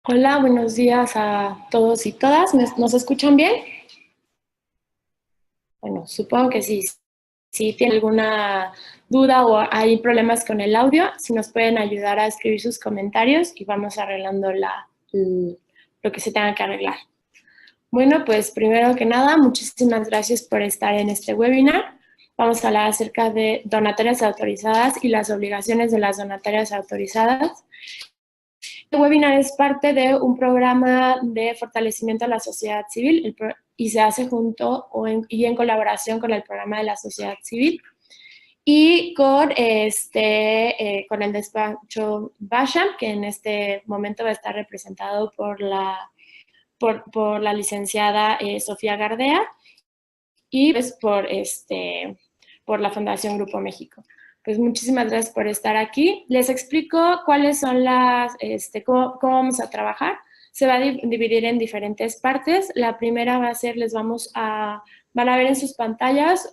Hola, buenos días a todos y todas. ¿Nos escuchan bien? Bueno, supongo que sí. Si tienen alguna duda o hay problemas con el audio, si nos pueden ayudar a escribir sus comentarios y vamos arreglando lo que se tenga que arreglar. Bueno, pues primero que nada, muchísimas gracias por estar en este webinar. Vamos a hablar acerca de donatarias autorizadas y las obligaciones de las donatarias autorizadas. Este webinar es parte de un programa de fortalecimiento a la sociedad civil y se hace junto y en colaboración con el programa de la sociedad civil y con el despacho Basham, que en este momento va a estar representado por la licenciada Sofía Gardea y pues por la Fundación Grupo México. Pues muchísimas gracias por estar aquí. Les explico cuáles son cómo vamos a trabajar. Se va a dividir en diferentes partes. La primera va a ser, van a ver en sus pantallas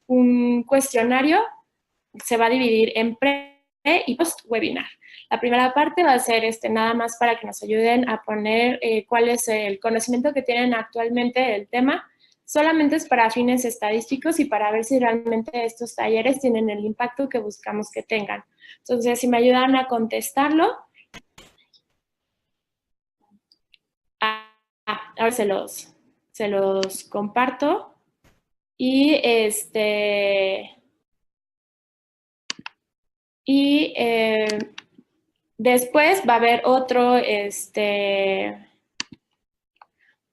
un cuestionario. Se va a dividir en pre y post webinar. La primera parte va a ser nada más para que nos ayuden a poner cuál es el conocimiento que tienen actualmente del tema. Solamente es para fines estadísticos y para ver si realmente estos talleres tienen el impacto que buscamos que tengan. Entonces, si me ayudan a contestarlo, ahora se los comparto. Y después va a haber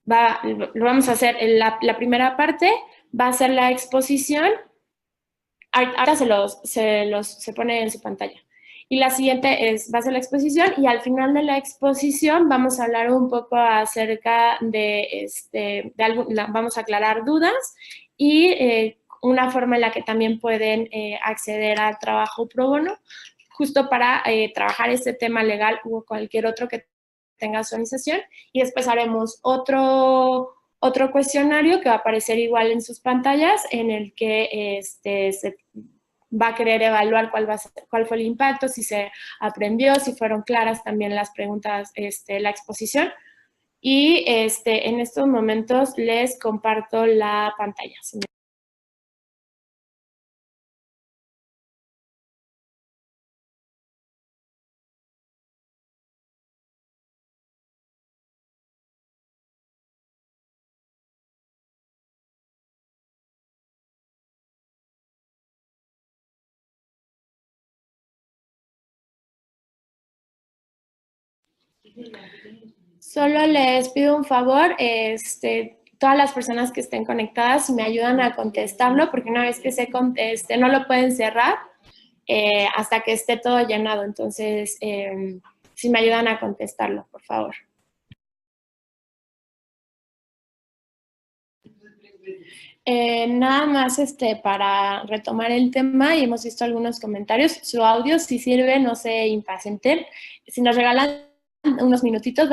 lo vamos a hacer, la primera parte va a ser la exposición. Ahora se pone en su pantalla. Y la siguiente va a ser la exposición y al final de la exposición vamos a hablar un poco acerca vamos a aclarar dudas y una forma en la que también pueden acceder al trabajo pro bono, justo para trabajar este tema legal o cualquier otro que tenga su organización. Y después haremos otro cuestionario que va a aparecer igual en sus pantallas, en el que se va a querer evaluar cuál fue el impacto, si se aprendió, si fueron claras también las preguntas, la exposición. Y en estos momentos les comparto la pantalla. Solo les pido un favor, todas las personas que estén conectadas me ayudan a contestarlo, porque una vez que se conteste no lo pueden cerrar hasta que esté todo llenado. Entonces, si me ayudan a contestarlo, por favor. Nada más para retomar el tema, y hemos visto algunos comentarios. Su audio, si sirve, no se impacienten. Si nos regalan unos minutitos,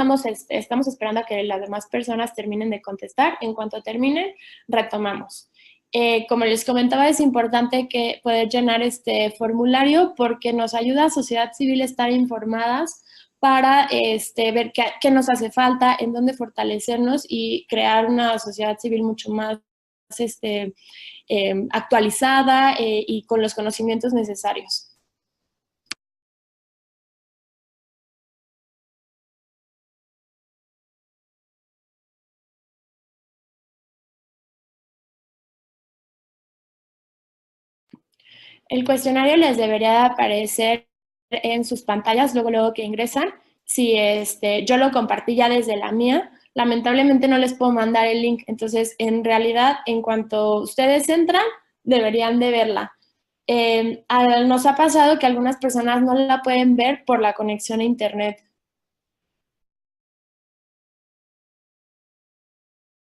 estamos esperando a que las demás personas terminen de contestar. En cuanto terminen, retomamos. Como les comentaba, es importante poder llenar este formulario porque nos ayuda a sociedad civil a estar informadas para ver qué nos hace falta, en dónde fortalecernos y crear una sociedad civil mucho más actualizada y con los conocimientos necesarios. El cuestionario les debería de aparecer en sus pantallas luego que ingresan. Si yo lo compartí ya desde la mía, lamentablemente no les puedo mandar el link. Entonces, en realidad, en cuanto ustedes entran, deberían de verla. Nos ha pasado que algunas personas no la pueden ver por la conexión a internet.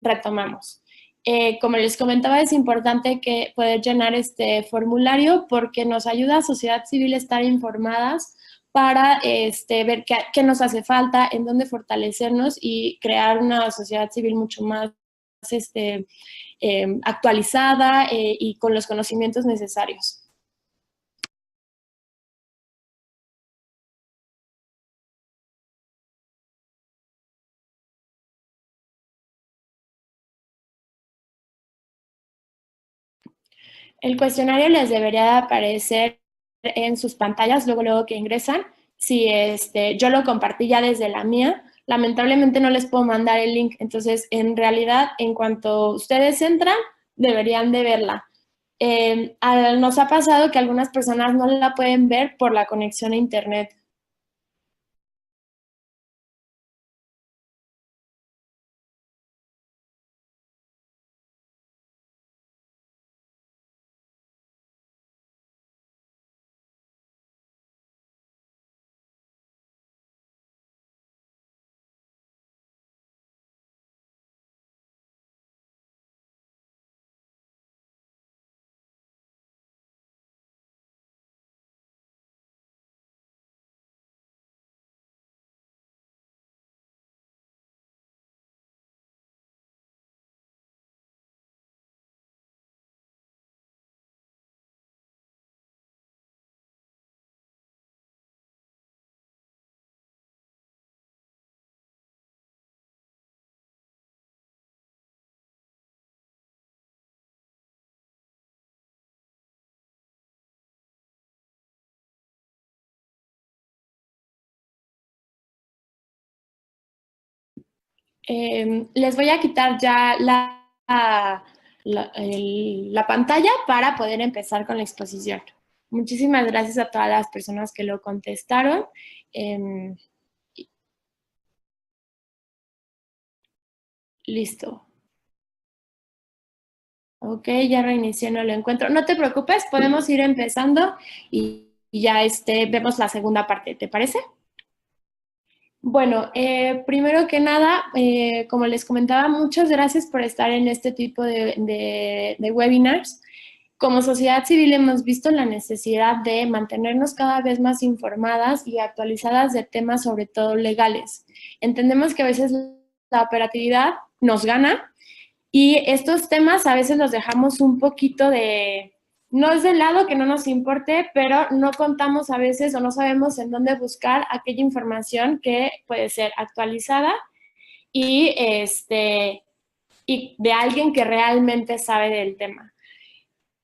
Retomamos. Como les comentaba, es importante poder llenar este formulario porque nos ayuda a sociedad civil a estar informadas para ver qué nos hace falta, en dónde fortalecernos y crear una sociedad civil mucho más actualizada y con los conocimientos necesarios. El cuestionario les debería de aparecer en sus pantallas luego que ingresan. Si yo lo compartí ya desde la mía, lamentablemente no les puedo mandar el link. Entonces, en realidad, en cuanto ustedes entran, deberían de verla. Nos ha pasado que algunas personas no la pueden ver por la conexión a internet. Les voy a quitar ya la pantalla para poder empezar con la exposición. Muchísimas gracias a todas las personas que lo contestaron. Listo. Ok, ya reinicié, no lo encuentro. No te preocupes, podemos ir empezando y ya vemos la segunda parte, ¿te parece? Bueno, primero que nada, como les comentaba, muchas gracias por estar en este tipo de webinars. Como sociedad civil hemos visto la necesidad de mantenernos cada vez más informadas y actualizadas de temas, sobre todo legales. Entendemos que a veces la operatividad nos gana y estos temas a veces los dejamos un poquito no es de lado que no nos importe, pero no contamos a veces o no sabemos en dónde buscar aquella información que puede ser actualizada y, y de alguien que realmente sabe del tema.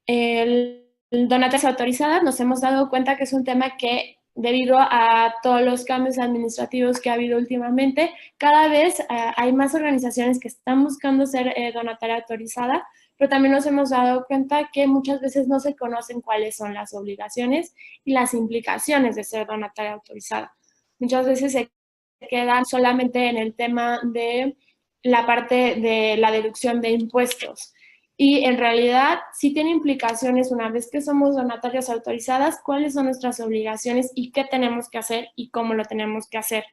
El donatarias autorizadas nos hemos dado cuenta que es un tema que, debido a todos los cambios administrativos que ha habido últimamente, cada vez hay más organizaciones que están buscando ser donataria autorizada, pero también nos hemos dado cuenta que muchas veces no se conocen cuáles son las obligaciones y las implicaciones de ser donataria autorizada. Muchas veces se quedan solamente en el tema de la parte de la deducción de impuestos. Y en realidad sí tiene implicaciones una vez que somos donatarias autorizadas, cuáles son nuestras obligaciones y qué tenemos que hacer y cómo lo tenemos que hacer.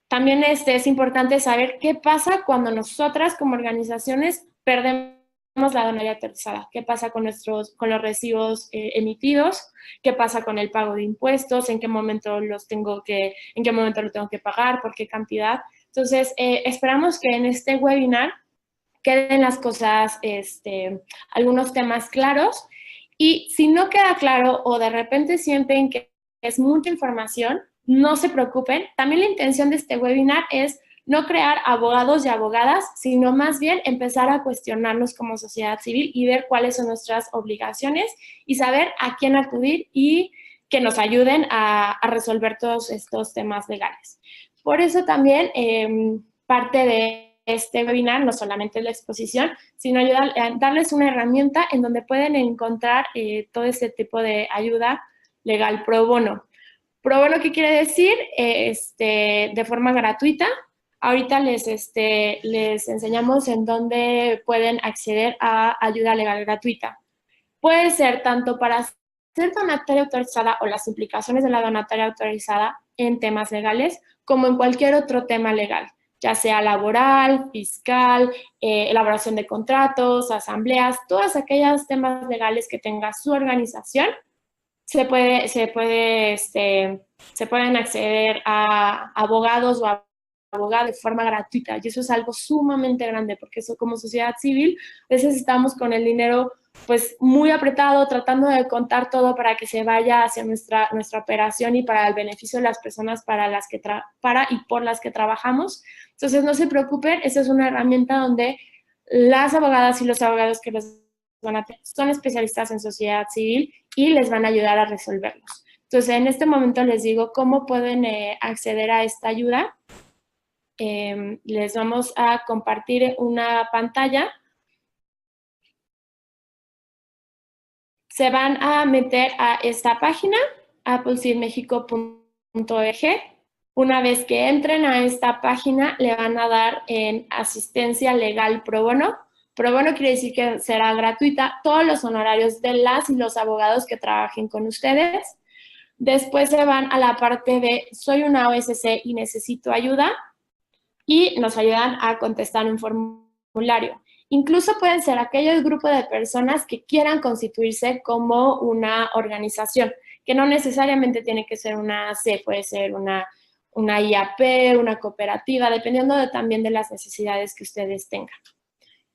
También es importante saber qué pasa cuando nosotras como organizaciones perdemos la donaría autorizada, qué pasa con los recibos emitidos, qué pasa con el pago de impuestos, en qué momento lo tengo que pagar, por qué cantidad. Entonces, esperamos que en este webinar queden las cosas, algunos temas claros. Y si no queda claro o de repente sienten que es mucha información, no se preocupen. También la intención de este webinar es no crear abogados y abogadas, sino más bien empezar a cuestionarnos como sociedad civil y ver cuáles son nuestras obligaciones y saber a quién acudir y que nos ayuden a resolver todos estos temas legales. Por eso también parte de este webinar no solamente es la exposición, sino ayudar a darles una herramienta en donde pueden encontrar todo ese tipo de ayuda legal pro bono. Pro bono, ¿qué quiere decir? De forma gratuita. Ahorita les enseñamos en dónde pueden acceder a ayuda legal gratuita. Puede ser tanto para ser donataria autorizada o las implicaciones de la donataria autorizada en temas legales, como en cualquier otro tema legal, ya sea laboral, fiscal, elaboración de contratos, asambleas, todos aquellos temas legales que tenga su organización, se pueden acceder a abogados o a abogados de forma gratuita, y eso es algo sumamente grande, porque eso, como sociedad civil, a veces estamos con el dinero pues muy apretado, tratando de contar todo para que se vaya hacia nuestra operación y para el beneficio de las personas para y por las que trabajamos. Entonces, no se preocupen, esa es una herramienta donde las abogadas y los abogados que les son especialistas en sociedad civil y les van a ayudar a resolverlos. Entonces, en este momento les digo cómo pueden acceder a esta ayuda. Les vamos a compartir una pantalla. Se van a meter a esta página, appleseedmexico.org. Una vez que entren a esta página, le van a dar en asistencia legal pro bono. Pro bono quiere decir que será gratuita todos los honorarios de las y los abogados que trabajen con ustedes. Después se van a la parte de soy una OSC y necesito ayuda y nos ayudan a contestar un formulario. Incluso pueden ser aquellos grupos de personas que quieran constituirse como una organización, que no necesariamente tiene que ser una AC, puede ser una IAP, una cooperativa, dependiendo también de las necesidades que ustedes tengan.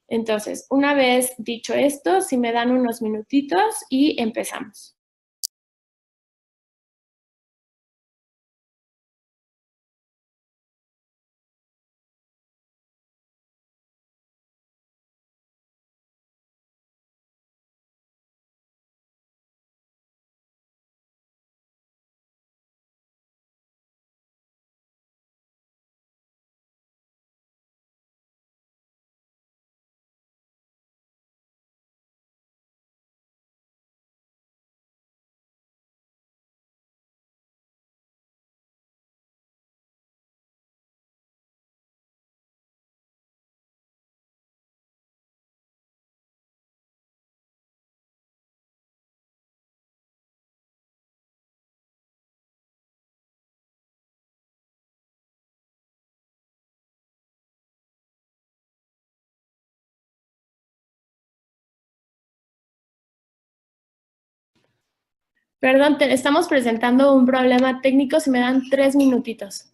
Entonces, una vez dicho esto, si me dan unos minutitos y empezamos. Perdón, estamos presentando un problema técnico, si me dan 3 minutitos.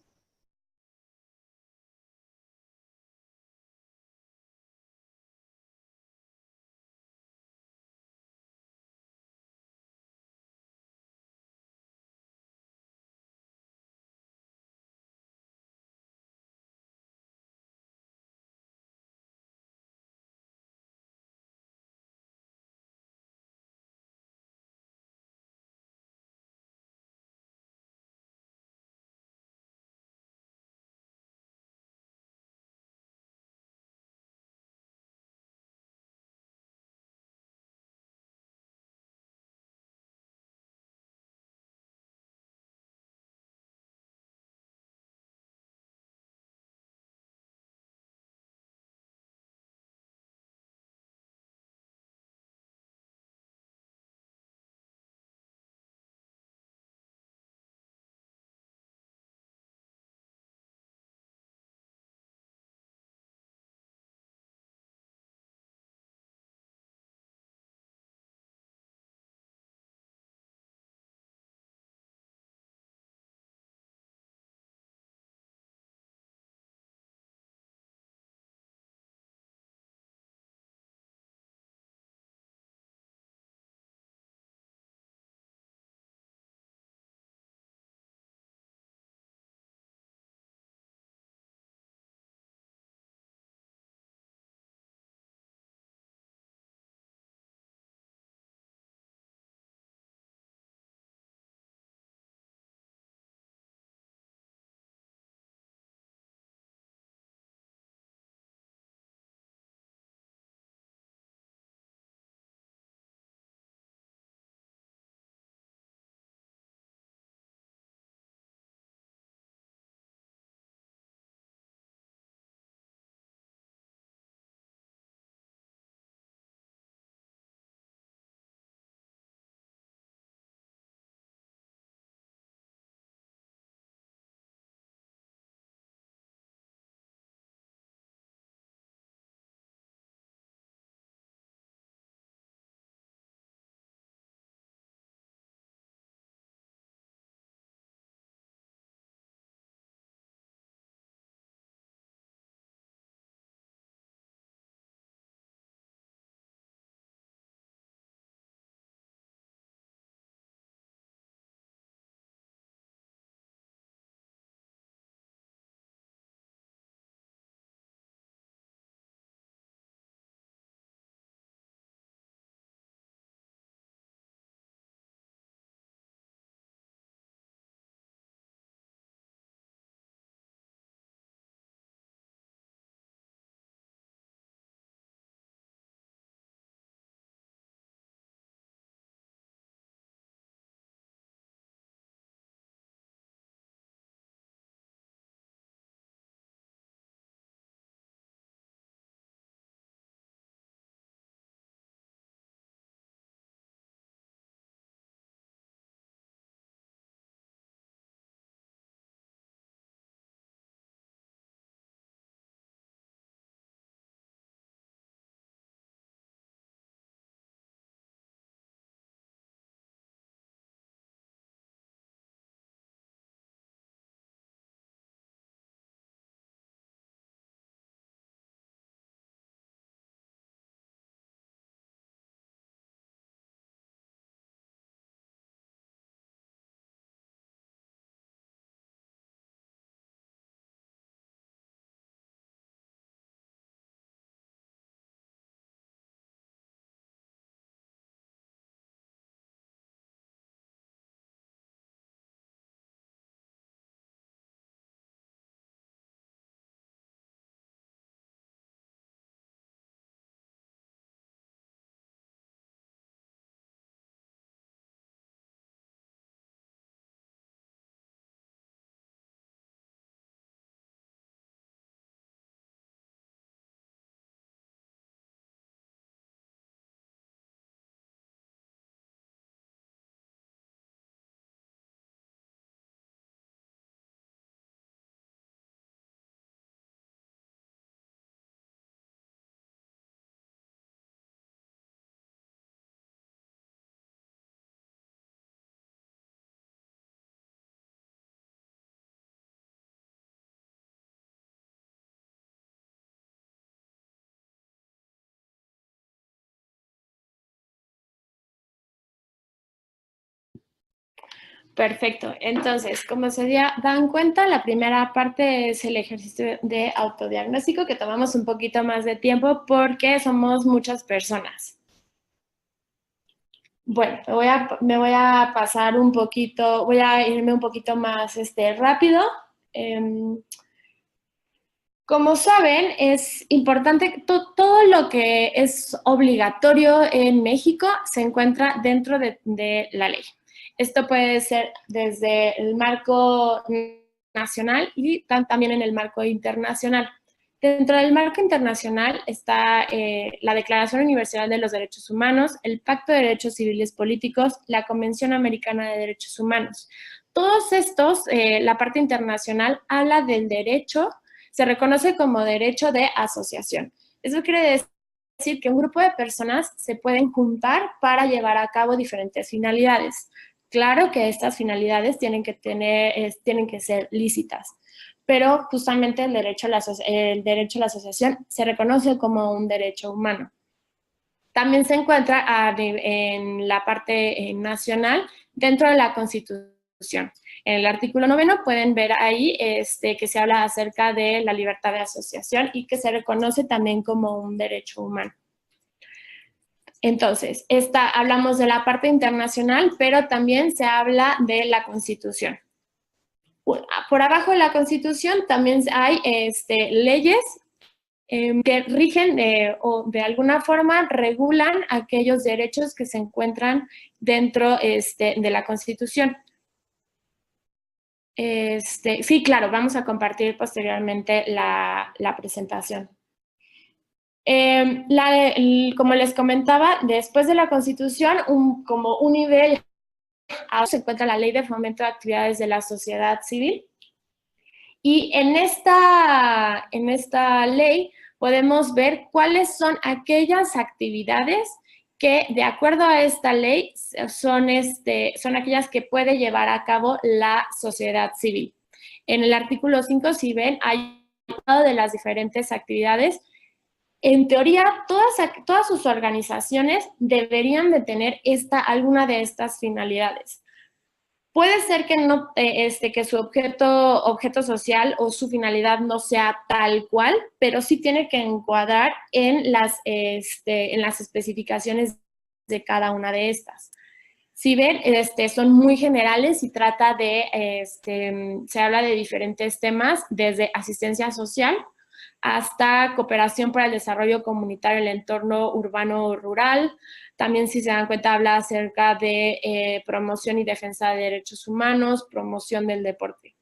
Perfecto. Entonces, como se dan cuenta, la primera parte es el ejercicio de autodiagnóstico, que tomamos un poquito más de tiempo porque somos muchas personas. Bueno, me voy a pasar un poquito, voy a irme un poquito más rápido. Como saben, es importante, todo lo que es obligatorio en México se encuentra dentro de la ley. Esto puede ser desde el marco nacional y también en el marco internacional. Dentro del marco internacional está la Declaración Universal de los Derechos Humanos, el Pacto de Derechos Civiles Políticos, la Convención Americana de Derechos Humanos. Todos estos, la parte internacional habla del derecho, se reconoce como derecho de asociación. Eso quiere decir que un grupo de personas se pueden juntar para llevar a cabo diferentes finalidades. Claro que estas finalidades tienen que ser lícitas, pero justamente el derecho a la asociación se reconoce como un derecho humano. También se encuentra en la parte nacional dentro de la Constitución. En el artículo 9 pueden ver ahí que se habla acerca de la libertad de asociación y que se reconoce también como un derecho humano. Entonces, hablamos de la parte internacional, pero también se habla de la Constitución. Por abajo de la Constitución también hay leyes que rigen o de alguna forma regulan aquellos derechos que se encuentran dentro de la Constitución. Sí, claro, vamos a compartir posteriormente la presentación. Como les comentaba, después de la Constitución, como un nivel se encuentra la Ley de Fomento de Actividades de la Sociedad Civil. Y en esta ley podemos ver cuáles son aquellas actividades que, de acuerdo a esta ley, son aquellas que puede llevar a cabo la sociedad civil. En el artículo 5, si ven, hay de las diferentes actividades. En teoría, todas sus organizaciones deberían de tener alguna de estas finalidades. Puede ser que que su objeto social o su finalidad no sea tal cual, pero sí tiene que encuadrar en las especificaciones de cada una de estas. Si ven, son muy generales y se habla de diferentes temas, desde asistencia social hasta cooperación para el desarrollo comunitario en el entorno urbano o rural. También, si se dan cuenta, habla acerca de promoción y defensa de derechos humanos, promoción del deporte.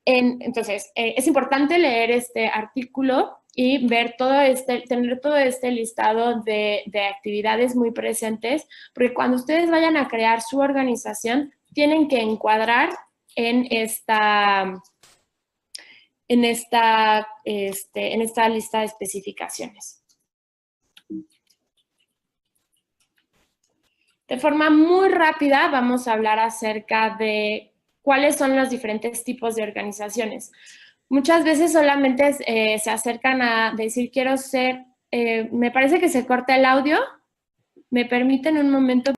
Entonces, es importante leer este artículo y ver tener todo este listado de actividades muy presentes, porque cuando ustedes vayan a crear su organización, tienen que encuadrar en esta lista de especificaciones. De forma muy rápida vamos a hablar acerca de cuáles son los diferentes tipos de organizaciones. Muchas veces solamente se acercan a decir, quiero ser, me parece que se corta el audio. ¿Me permiten un momento?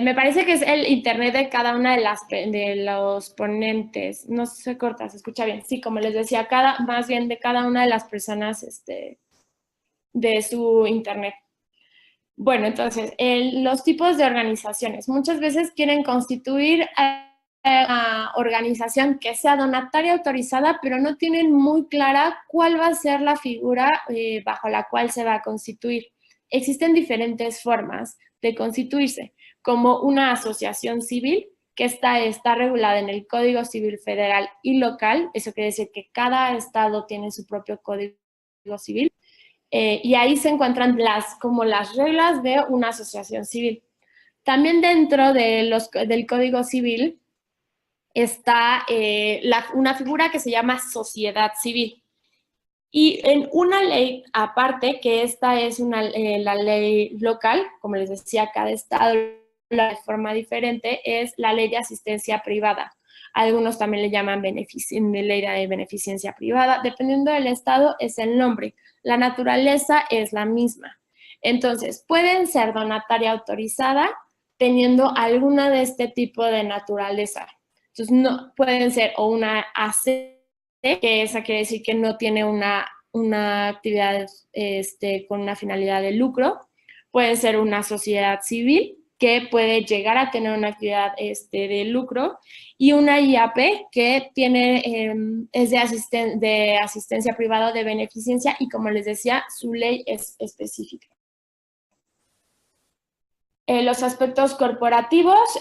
Me parece que es el internet de cada una de los ponentes. No se corta, se escucha bien. Sí, como les decía, más bien de cada una de las personas de su internet. Bueno, entonces, los tipos de organizaciones. Muchas veces quieren constituir una organización que sea donataria autorizada, pero no tienen muy clara cuál va a ser la figura bajo la cual se va a constituir. Existen diferentes formas de constituirse, como una asociación civil, que está regulada en el Código Civil Federal y local. Eso quiere decir que cada estado tiene su propio Código Civil. Y ahí se encuentran como las reglas de una asociación civil. También dentro del Código Civil está una figura que se llama sociedad civil. Y en una ley aparte, que esta es la ley local, como les decía, cada estado la de forma diferente, es la ley de asistencia privada. Algunos también le llaman ley de beneficencia privada. Dependiendo del estado, es el nombre. La naturaleza es la misma. Entonces, pueden ser donataria autorizada teniendo alguna de este tipo de naturaleza. Entonces, no, pueden ser o una AC, que esa quiere decir que no tiene una actividad con una finalidad de lucro. Puede ser una sociedad civil, que puede llegar a tener una actividad de lucro, y una IAP que es de asistencia privada o de beneficencia, y como les decía, su ley es específica. Los aspectos corporativos,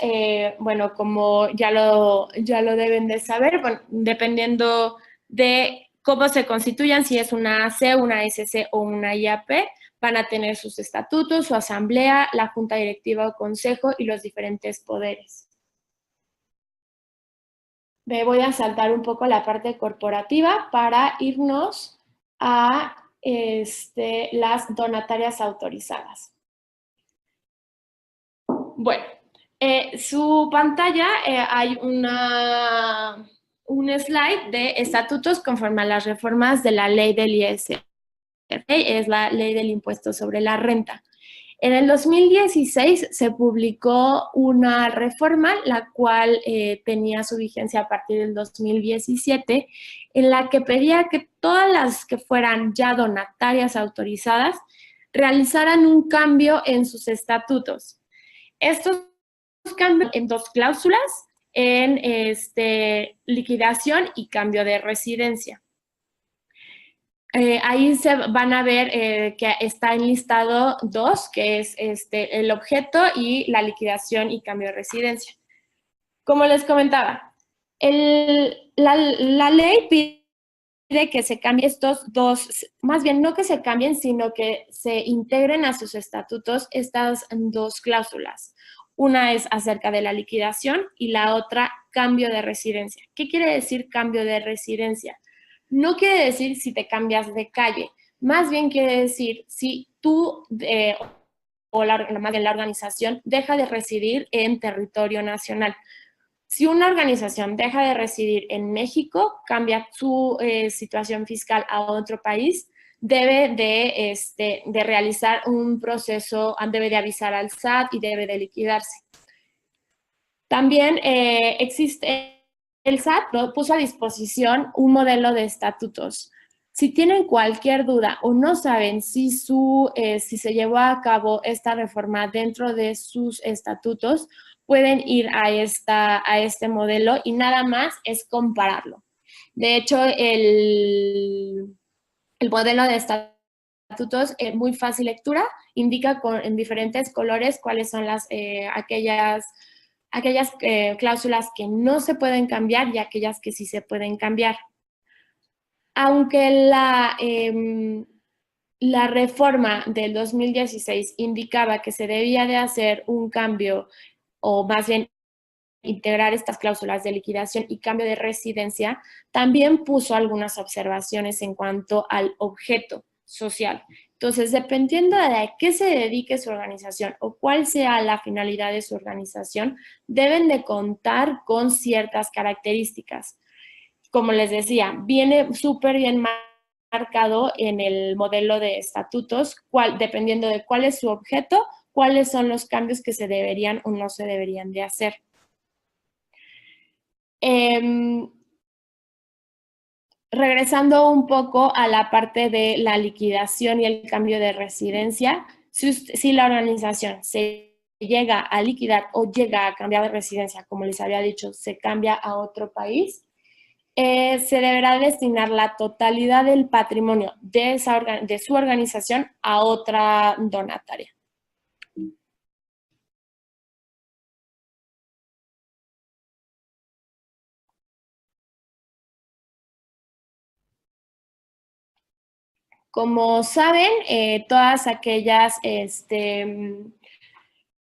bueno, como ya lo deben de saber, bueno, dependiendo de cómo se constituyan, si es una AC, una SC o una IAP, van a tener sus estatutos, su asamblea, la junta directiva o consejo y los diferentes poderes. Me voy a saltar un poco la parte corporativa para irnos a las donatarias autorizadas. Bueno, su pantalla hay un slide de estatutos conforme a las reformas de la ley del ISR, es la ley del impuesto sobre la renta. En el 2016 se publicó una reforma, la cual tenía su vigencia a partir del 2017, en la que pedía que todas las que fueran ya donatarias autorizadas realizaran un cambio en sus estatutos. Estos cambios en dos cláusulas, en liquidación y cambio de residencia. Ahí se van a ver que está enlistado dos, que es el objeto y la liquidación y cambio de residencia. Como les comentaba, la ley pide que se cambien estos dos, más bien no que se cambien, sino que se integren a sus estatutos estas dos cláusulas. Una es acerca de la liquidación y la otra cambio de residencia. ¿Qué quiere decir cambio de residencia? No quiere decir si te cambias de calle, más bien quiere decir si tú o la organización deja de residir en territorio nacional. Si una organización deja de residir en México, cambia su situación fiscal a otro país, debe de realizar un proceso, debe de avisar al SAT y debe de liquidarse. También existe, el SAT puso a disposición un modelo de estatutos. Si tienen cualquier duda o no saben si se llevó a cabo esta reforma dentro de sus estatutos, pueden ir a este modelo y nada más es compararlo. De hecho, el modelo de estatutos es muy fácil lectura, indica en diferentes colores cuáles son aquellas cláusulas que no se pueden cambiar y aquellas que sí se pueden cambiar. Aunque la reforma del 2016 indicaba que se debía de hacer un cambio, o más bien integrar estas cláusulas de liquidación y cambio de residencia, también puso algunas observaciones en cuanto al objeto social. Entonces, dependiendo de a qué se dedique su organización o cuál sea la finalidad de su organización, deben de contar con ciertas características. Como les decía, viene súper bien marcado en el modelo de estatutos, dependiendo de cuál es su objeto, cuáles son los cambios que se deberían o no se deberían de hacer. Regresando un poco a la parte de la liquidación y el cambio de residencia, si la organización se llega a liquidar o llega a cambiar de residencia, como les había dicho, se cambia a otro país, se deberá destinar la totalidad del patrimonio de su organización a otra donataria. Como saben, todas aquellas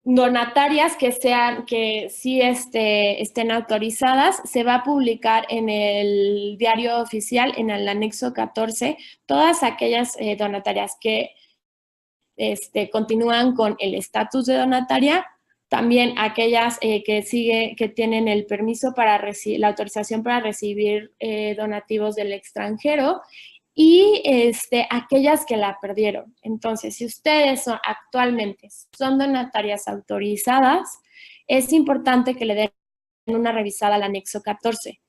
donatarias que sí estén autorizadas, se va a publicar en el diario oficial, en el anexo 14, todas aquellas donatarias que continúan con el estatus de donataria, También aquellas que tienen el permiso para la autorización para recibir donativos del extranjero y aquellas que la perdieron. Entonces, si ustedes actualmente son donatarias autorizadas, es importante que le den una revisada al anexo 14.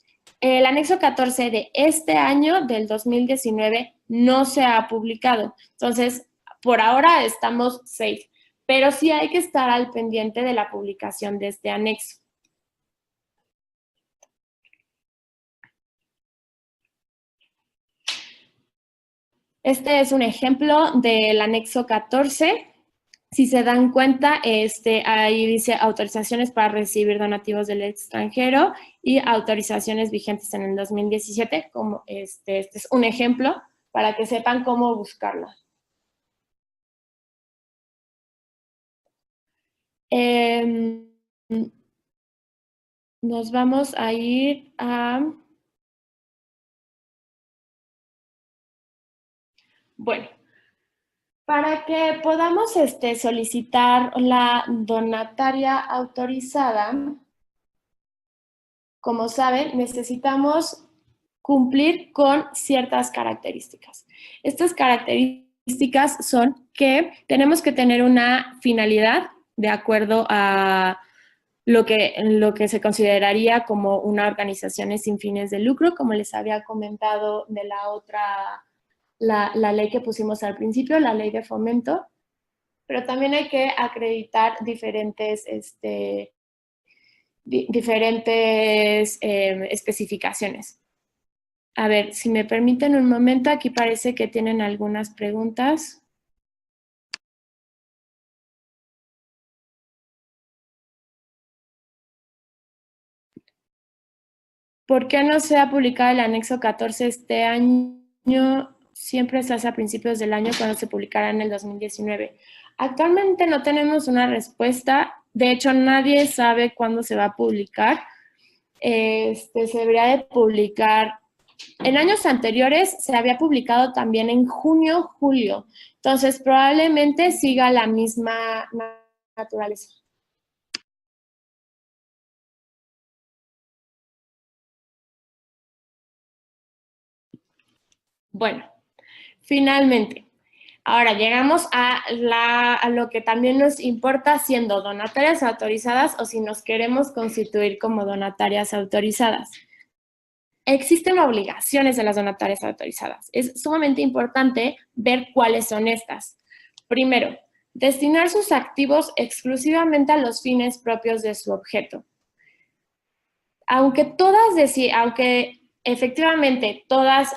El anexo 14 de este año, del 2019, no se ha publicado. Entonces, por ahora estamos safe, pero sí hay que estar al pendiente de la publicación de este anexo. Este es un ejemplo del anexo 14. Si se dan cuenta, ahí dice autorizaciones para recibir donativos del extranjero y autorizaciones vigentes en el 2017, como este es un ejemplo para que sepan cómo buscarlo. Nos vamos a ir a... Bueno, para que podamos solicitar la donataria autorizada, como saben, necesitamos cumplir con ciertas características. Estas características son que tenemos que tener una finalidad de acuerdo a lo que se consideraría como una organización sin fines de lucro, como les había comentado de la otra, la ley que pusimos al principio, la ley de fomento, pero también hay que acreditar diferentes especificaciones. A ver, si me permiten un momento, aquí parece que tienen algunas preguntas. ¿Por qué no se ha publicado el anexo 14 este año? Siempre se hace a principios del año cuando se publicará en el 2019. Actualmente no tenemos una respuesta. De hecho, nadie sabe cuándo se va a publicar. Se debería de publicar. En años anteriores se había publicado también en junio, julio. Entonces, probablemente siga la misma naturaleza. Bueno, finalmente, ahora llegamos a lo que también nos importa siendo donatarias autorizadas o si nos queremos constituir como donatarias autorizadas. Existen obligaciones de las donatarias autorizadas. Es sumamente importante ver cuáles son estas. Primero, destinar sus activos exclusivamente a los fines propios de su objeto. Aunque efectivamente todas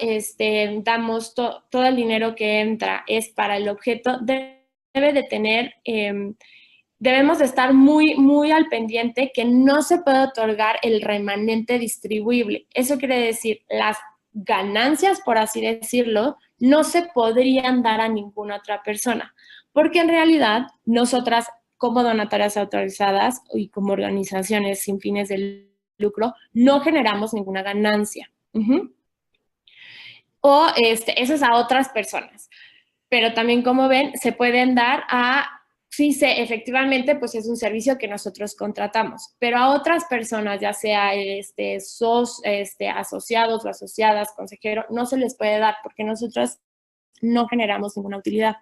damos todo el dinero que entra es para el objeto, debemos de estar muy, muy al pendiente que no se puede otorgar el remanente distribuible. Eso quiere decir, las ganancias, por así decirlo, no se podrían dar a ninguna otra persona, porque en realidad nosotras como donatarias autorizadas y como organizaciones sin fines de lucro, no generamos ninguna ganancia. O eso es a otras personas. Pero también, como ven, se pueden dar sí, efectivamente, pues es un servicio que nosotros contratamos, pero a otras personas, ya sea asociados o asociadas, consejero, no se les puede dar porque nosotros no generamos ninguna utilidad.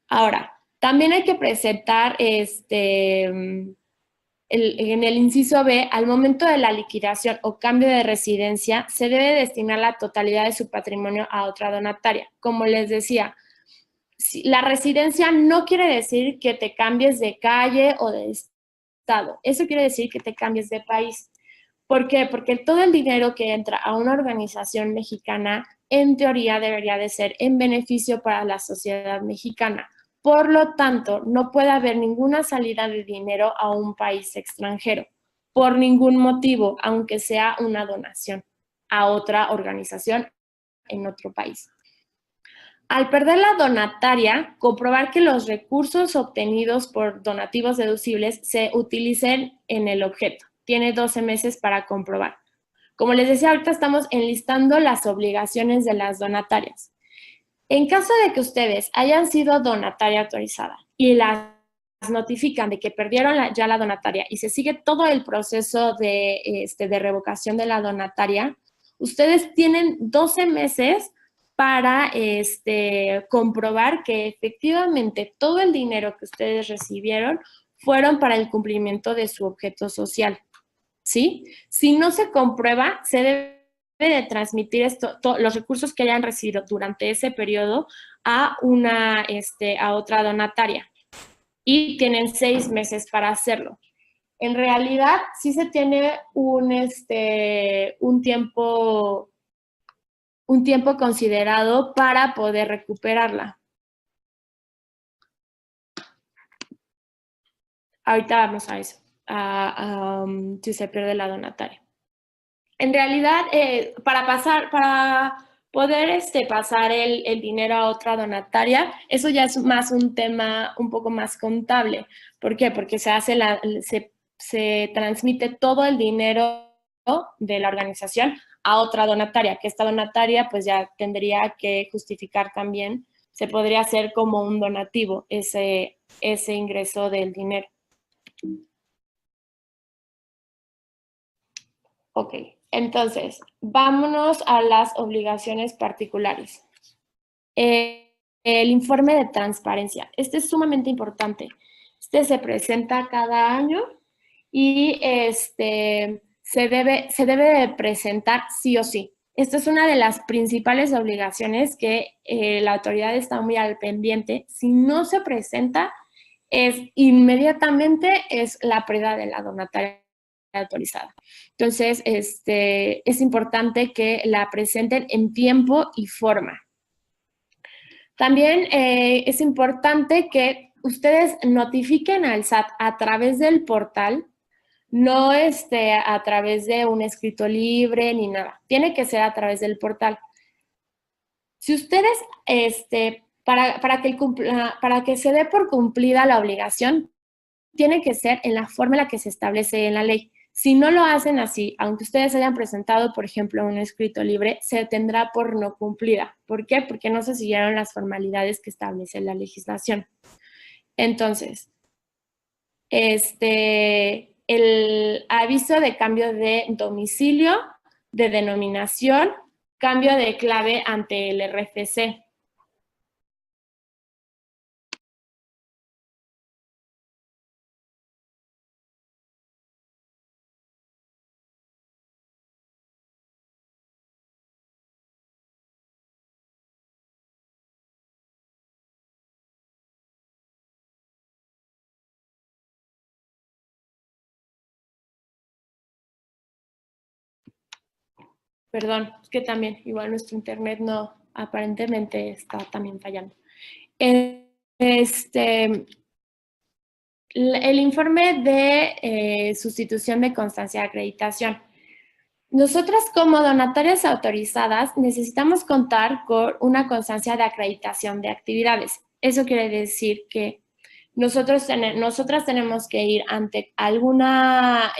Ahora, también hay que presentar en el inciso B, al momento de la liquidación o cambio de residencia, se debe destinar la totalidad de su patrimonio a otra donataria. Como les decía, la residencia no quiere decir que te cambies de calle o de estado. Eso quiere decir que te cambies de país. ¿Por qué? Porque todo el dinero que entra a una organización mexicana, en teoría, debería de ser en beneficio para la sociedad mexicana. Por lo tanto, no puede haber ninguna salida de dinero a un país extranjero, por ningún motivo, aunque sea una donación a otra organización en otro país. Al perder la donataria, comprobar que los recursos obtenidos por donativos deducibles se utilicen en el objeto. Tiene 12 meses para comprobar. Como les decía, ahorita estamos enlistando las obligaciones de las donatarias. En caso de que ustedes hayan sido donataria autorizada y las notifican de que perdieron ya la donataria y se sigue todo el proceso de revocación de la donataria, ustedes tienen 12 meses para comprobar que efectivamente todo el dinero que ustedes recibieron fueron para el cumplimiento de su objeto social, ¿sí? Si no se comprueba, se debe de transmitir los recursos que hayan recibido durante ese periodo a otra donataria y tienen 6 meses para hacerlo. En realidad, sí se tiene un tiempo considerado para poder recuperarla. Ahorita vamos a eso, si se pierde la donataria. En realidad, para poder pasar el dinero a otra donataria, eso ya es más un tema un poco más contable. ¿Por qué? Porque se transmite todo el dinero de la organización a otra donataria, que esta donataria pues ya tendría que justificar también, se podría hacer como un donativo ese ingreso del dinero. Ok, entonces, vámonos a las obligaciones particulares. El informe de transparencia. Este es sumamente importante. Este se presenta cada año y se debe de presentar sí o sí. Esta es una de las principales obligaciones que la autoridad está muy al pendiente. Si no se presenta, inmediatamente es la pérdida de la donataria autorizada. Entonces, es importante que la presenten en tiempo y forma. También es importante que ustedes notifiquen al SAT a través del portal, no a través de un escrito libre ni nada. Tiene que ser a través del portal. Si ustedes, para que se dé por cumplida la obligación, tiene que ser en la forma en la que se establece en la ley. Si no lo hacen así, aunque ustedes hayan presentado, por ejemplo, un escrito libre, se tendrá por no cumplida. ¿Por qué? Porque no se siguieron las formalidades que establece la legislación. Entonces, el aviso de cambio de domicilio, de denominación, cambio de clave ante el RFC. Perdón, es que también igual nuestro internet no, aparentemente está también fallando. El informe de sustitución de constancia de acreditación. Nosotras como donatarias autorizadas necesitamos contar con una constancia de acreditación de actividades. Eso quiere decir que nosotras tenemos que ir ante alguna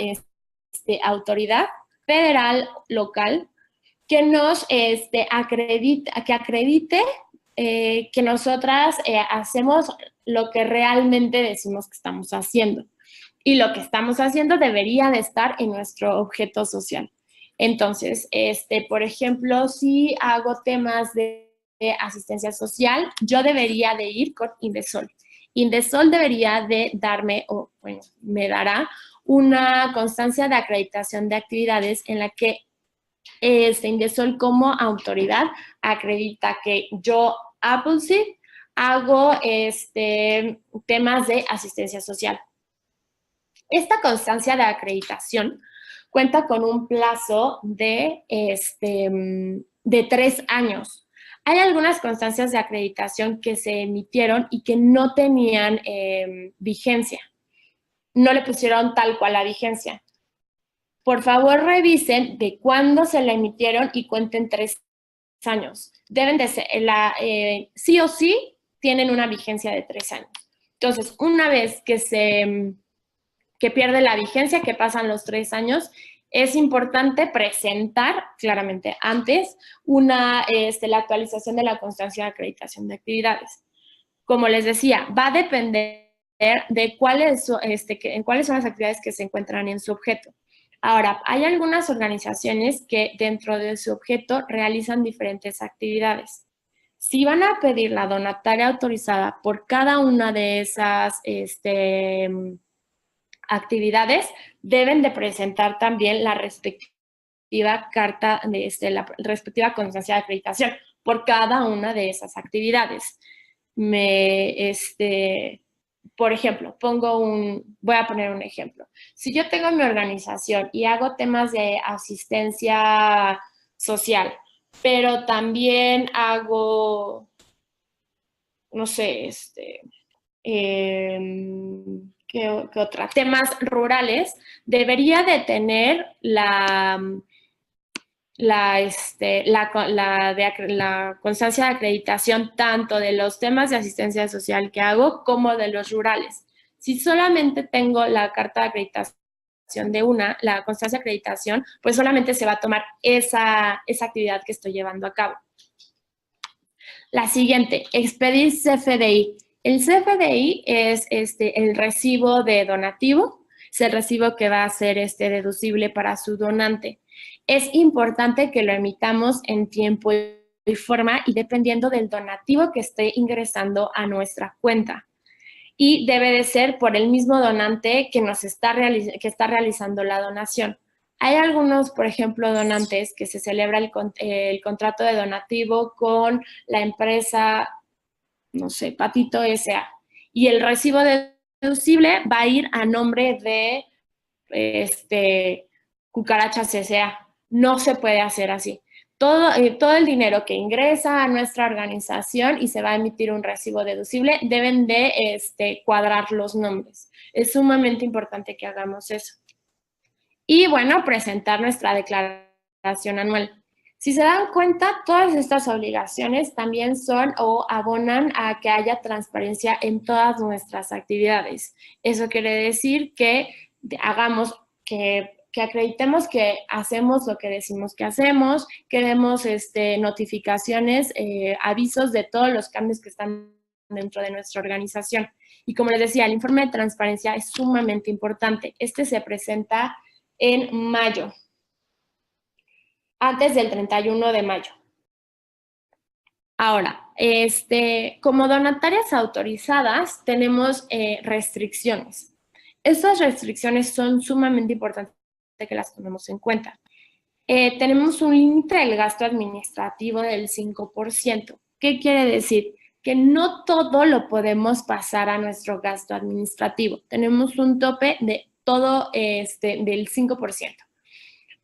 autoridad federal, local, que nos acredite que nosotras hacemos lo que realmente decimos que estamos haciendo. Y lo que estamos haciendo debería de estar en nuestro objeto social. Entonces, por ejemplo, si hago temas de asistencia social, yo debería de ir con Indesol. Indesol debería de darme, me dará una constancia de acreditación de actividades en la que Indesol como autoridad acredita que yo, Appleseed, hago temas de asistencia social. Esta constancia de acreditación cuenta con un plazo de 3 años. Hay algunas constancias de acreditación que se emitieron y que no tenían vigencia. No le pusieron tal cual la vigencia. Por favor, revisen de cuándo se la emitieron y cuenten 3 años. Deben de ser, sí o sí, tienen una vigencia de 3 años. Entonces, una vez que pierde la vigencia, que pasan los 3 años, es importante presentar claramente antes la actualización de la constancia de acreditación de actividades. Como les decía, va a depender de cuáles son las actividades que se encuentran en su objeto. Ahora, hay algunas organizaciones que dentro de su objeto realizan diferentes actividades. Si van a pedir la donataria autorizada por cada una de esas actividades, deben de presentar también la respectiva carta, la respectiva constancia de acreditación por cada una de esas actividades. Por ejemplo, voy a poner un ejemplo. Si yo tengo mi organización y hago temas de asistencia social, pero también hago, no sé, ¿qué otra? Temas rurales, debería de tener la constancia de acreditación tanto de los temas de asistencia social que hago como de los rurales. Si solamente tengo la carta de acreditación la constancia de acreditación, pues solamente se va a tomar esa actividad que estoy llevando a cabo. La siguiente, expedir CFDI. El CFDI es el recibo de donativo, es el recibo que va a ser deducible para su donante. Es importante que lo emitamos en tiempo y forma y dependiendo del donativo que esté ingresando a nuestra cuenta. Y debe de ser por el mismo donante que está realizando la donación. Hay algunos, por ejemplo, donantes que se celebra el contrato de donativo con la empresa, no sé, Patito S.A. Y el recibo deducible va a ir a nombre de Cucarachas S.A. No se puede hacer así. Todo el dinero que ingresa a nuestra organización y se va a emitir un recibo deducible, deben de cuadrar los nombres. Es sumamente importante que hagamos eso. Y bueno, presentar nuestra declaración anual. Si se dan cuenta, todas estas obligaciones también son o abonan a que haya transparencia en todas nuestras actividades. Eso quiere decir que hagamos que acreditemos que hacemos lo que decimos que hacemos, que demos notificaciones, avisos de todos los cambios que están dentro de nuestra organización. Y como les decía, el informe de transparencia es sumamente importante. Se presenta en mayo, antes del 31 de mayo. Ahora, como donatarias autorizadas tenemos restricciones. Estas restricciones son sumamente importantes que las tomemos en cuenta. Tenemos un límite del gasto administrativo del 5%. ¿Qué quiere decir? Que no todo lo podemos pasar a nuestro gasto administrativo. Tenemos un tope de todo del 5%.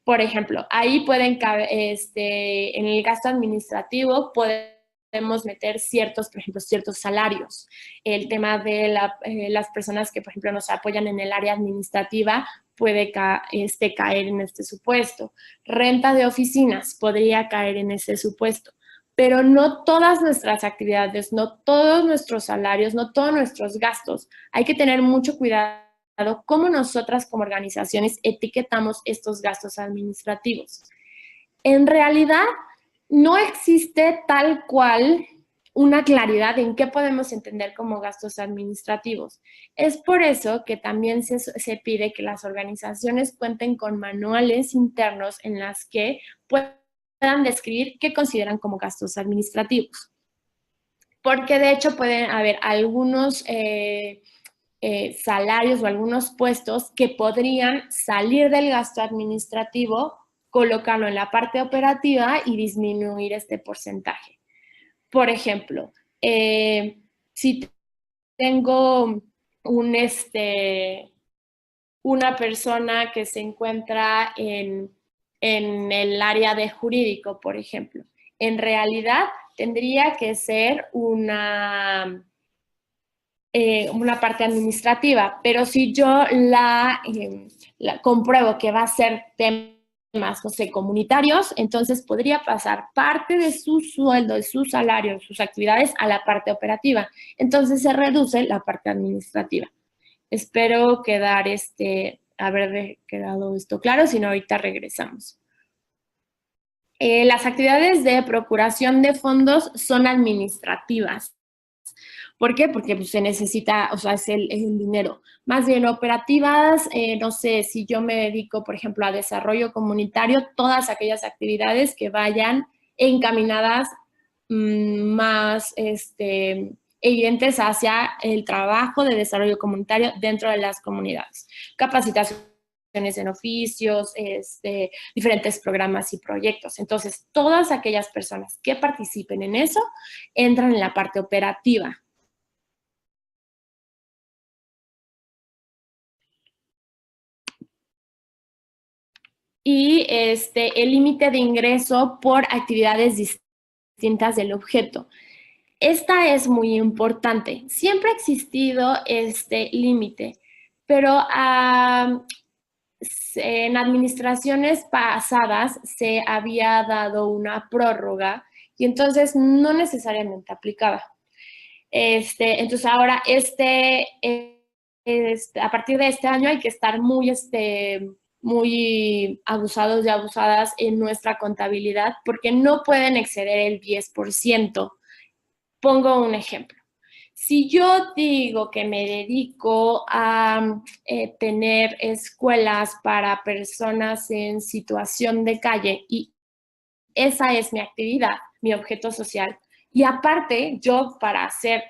Por ejemplo, ahí pueden caber, en el gasto administrativo podemos meter por ejemplo, ciertos salarios. El tema de las personas que, por ejemplo, nos apoyan en el área administrativa puede caer en este supuesto. Renta de oficinas podría caer en ese supuesto. Pero no todas nuestras actividades, no todos nuestros salarios, no todos nuestros gastos. Hay que tener mucho cuidado cómo nosotras como organizaciones etiquetamos estos gastos administrativos. En realidad, no existe tal cual una claridad en qué podemos entender como gastos administrativos. Es por eso que también se pide que las organizaciones cuenten con manuales internos en las que puedan describir qué consideran como gastos administrativos. Porque de hecho pueden haber algunos salarios o algunos puestos que podrían salir del gasto administrativo, colocarlo en la parte operativa y disminuir este porcentaje. Por ejemplo, si tengo una persona que se encuentra en el área de jurídico, por ejemplo, en realidad tendría que ser una parte administrativa, pero si yo la compruebo que va a ser temas, no sé, comunitarios, entonces podría pasar parte de su sueldo, de su salario, de sus actividades a la parte operativa. Entonces se reduce la parte administrativa. Espero haber quedado esto claro, si no ahorita regresamos. Las actividades de procuración de fondos son administrativas. ¿Por qué? Porque pues, se necesita, o sea, es el dinero. Más bien operativas, no sé, si yo me dedico, por ejemplo, a desarrollo comunitario, todas aquellas actividades que vayan encaminadas más evidentes hacia el trabajo de desarrollo comunitario dentro de las comunidades. Capacitaciones en oficios, diferentes programas y proyectos. Entonces, todas aquellas personas que participen en eso entran en la parte operativa. Y el límite de ingreso por actividades distintas del objeto. Esta es muy importante. Siempre ha existido este límite, pero en administraciones pasadas se había dado una prórroga y entonces no necesariamente aplicaba. Entonces ahora a partir de este año hay que estar muy abusados y abusadas en nuestra contabilidad porque no pueden exceder el 10%. Pongo un ejemplo. Si yo digo que me dedico a tener escuelas para personas en situación de calle y esa es mi actividad, mi objeto social, y aparte yo para hacer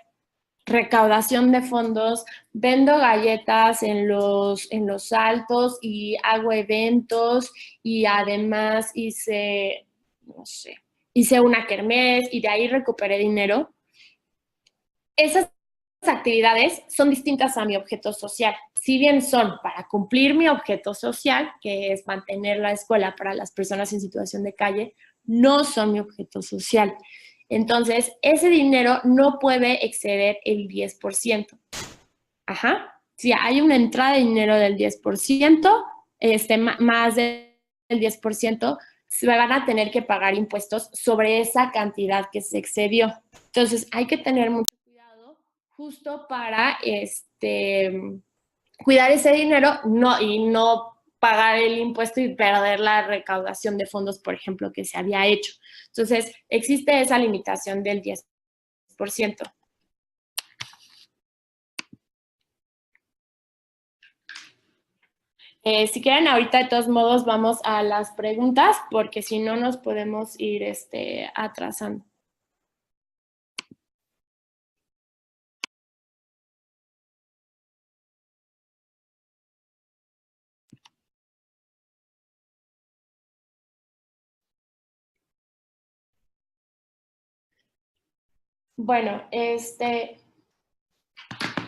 recaudación de fondos, vendo galletas en los altos y hago eventos y además no sé, hice una kermés y de ahí recuperé dinero. Esas actividades son distintas a mi objeto social. Si bien son para cumplir mi objeto social, que es mantener la escuela para las personas en situación de calle, no son mi objeto social. Entonces, ese dinero no puede exceder el 10%. Ajá. Si hay una entrada de dinero del 10%, más del 10%, se van a tener que pagar impuestos sobre esa cantidad que se excedió. Entonces, hay que tener mucho cuidado justo para cuidar ese dinero y no pagar el impuesto y perder la recaudación de fondos, por ejemplo, que se había hecho. Entonces, existe esa limitación del 10%. Si quieren, ahorita de todos modos vamos a las preguntas, porque si no nos podemos ir atrasando. Bueno,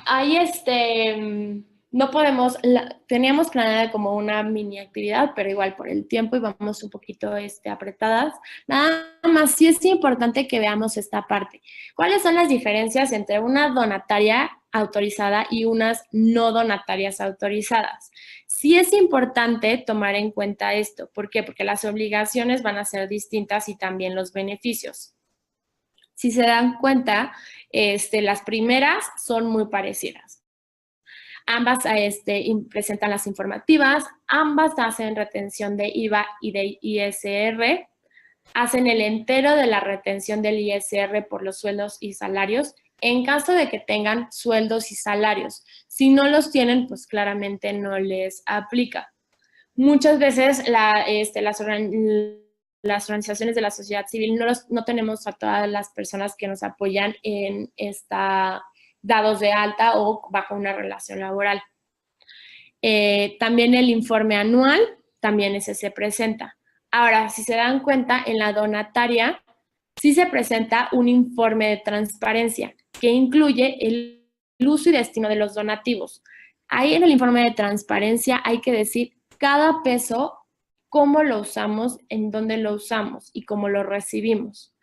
ahí no podemos, teníamos planeada como una mini actividad, pero igual por el tiempo y vamos un poquito apretadas. Nada más, sí es importante que veamos esta parte. ¿Cuáles son las diferencias entre una donataria autorizada y unas no donatarias autorizadas? Sí es importante tomar en cuenta esto. ¿Por qué? Porque las obligaciones van a ser distintas y también los beneficios. Si se dan cuenta, las primeras son muy parecidas. Ambas presentan las informativas, ambas hacen retención de IVA y de ISR, hacen el entero de la retención del ISR por los sueldos y salarios en caso de que tengan sueldos y salarios. Si no los tienen, pues claramente no les aplica. Muchas veces las organizaciones de la sociedad civil no tenemos a todas las personas que nos apoyan en dados de alta o bajo una relación laboral. También el informe anual, también ese se presenta. Ahora, si se dan cuenta, en la donataria sí se presenta un informe de transparencia que incluye el uso y destino de los donativos. Ahí en el informe de transparencia hay que decir cada peso, cómo lo usamos, en dónde lo usamos y cómo lo recibimos.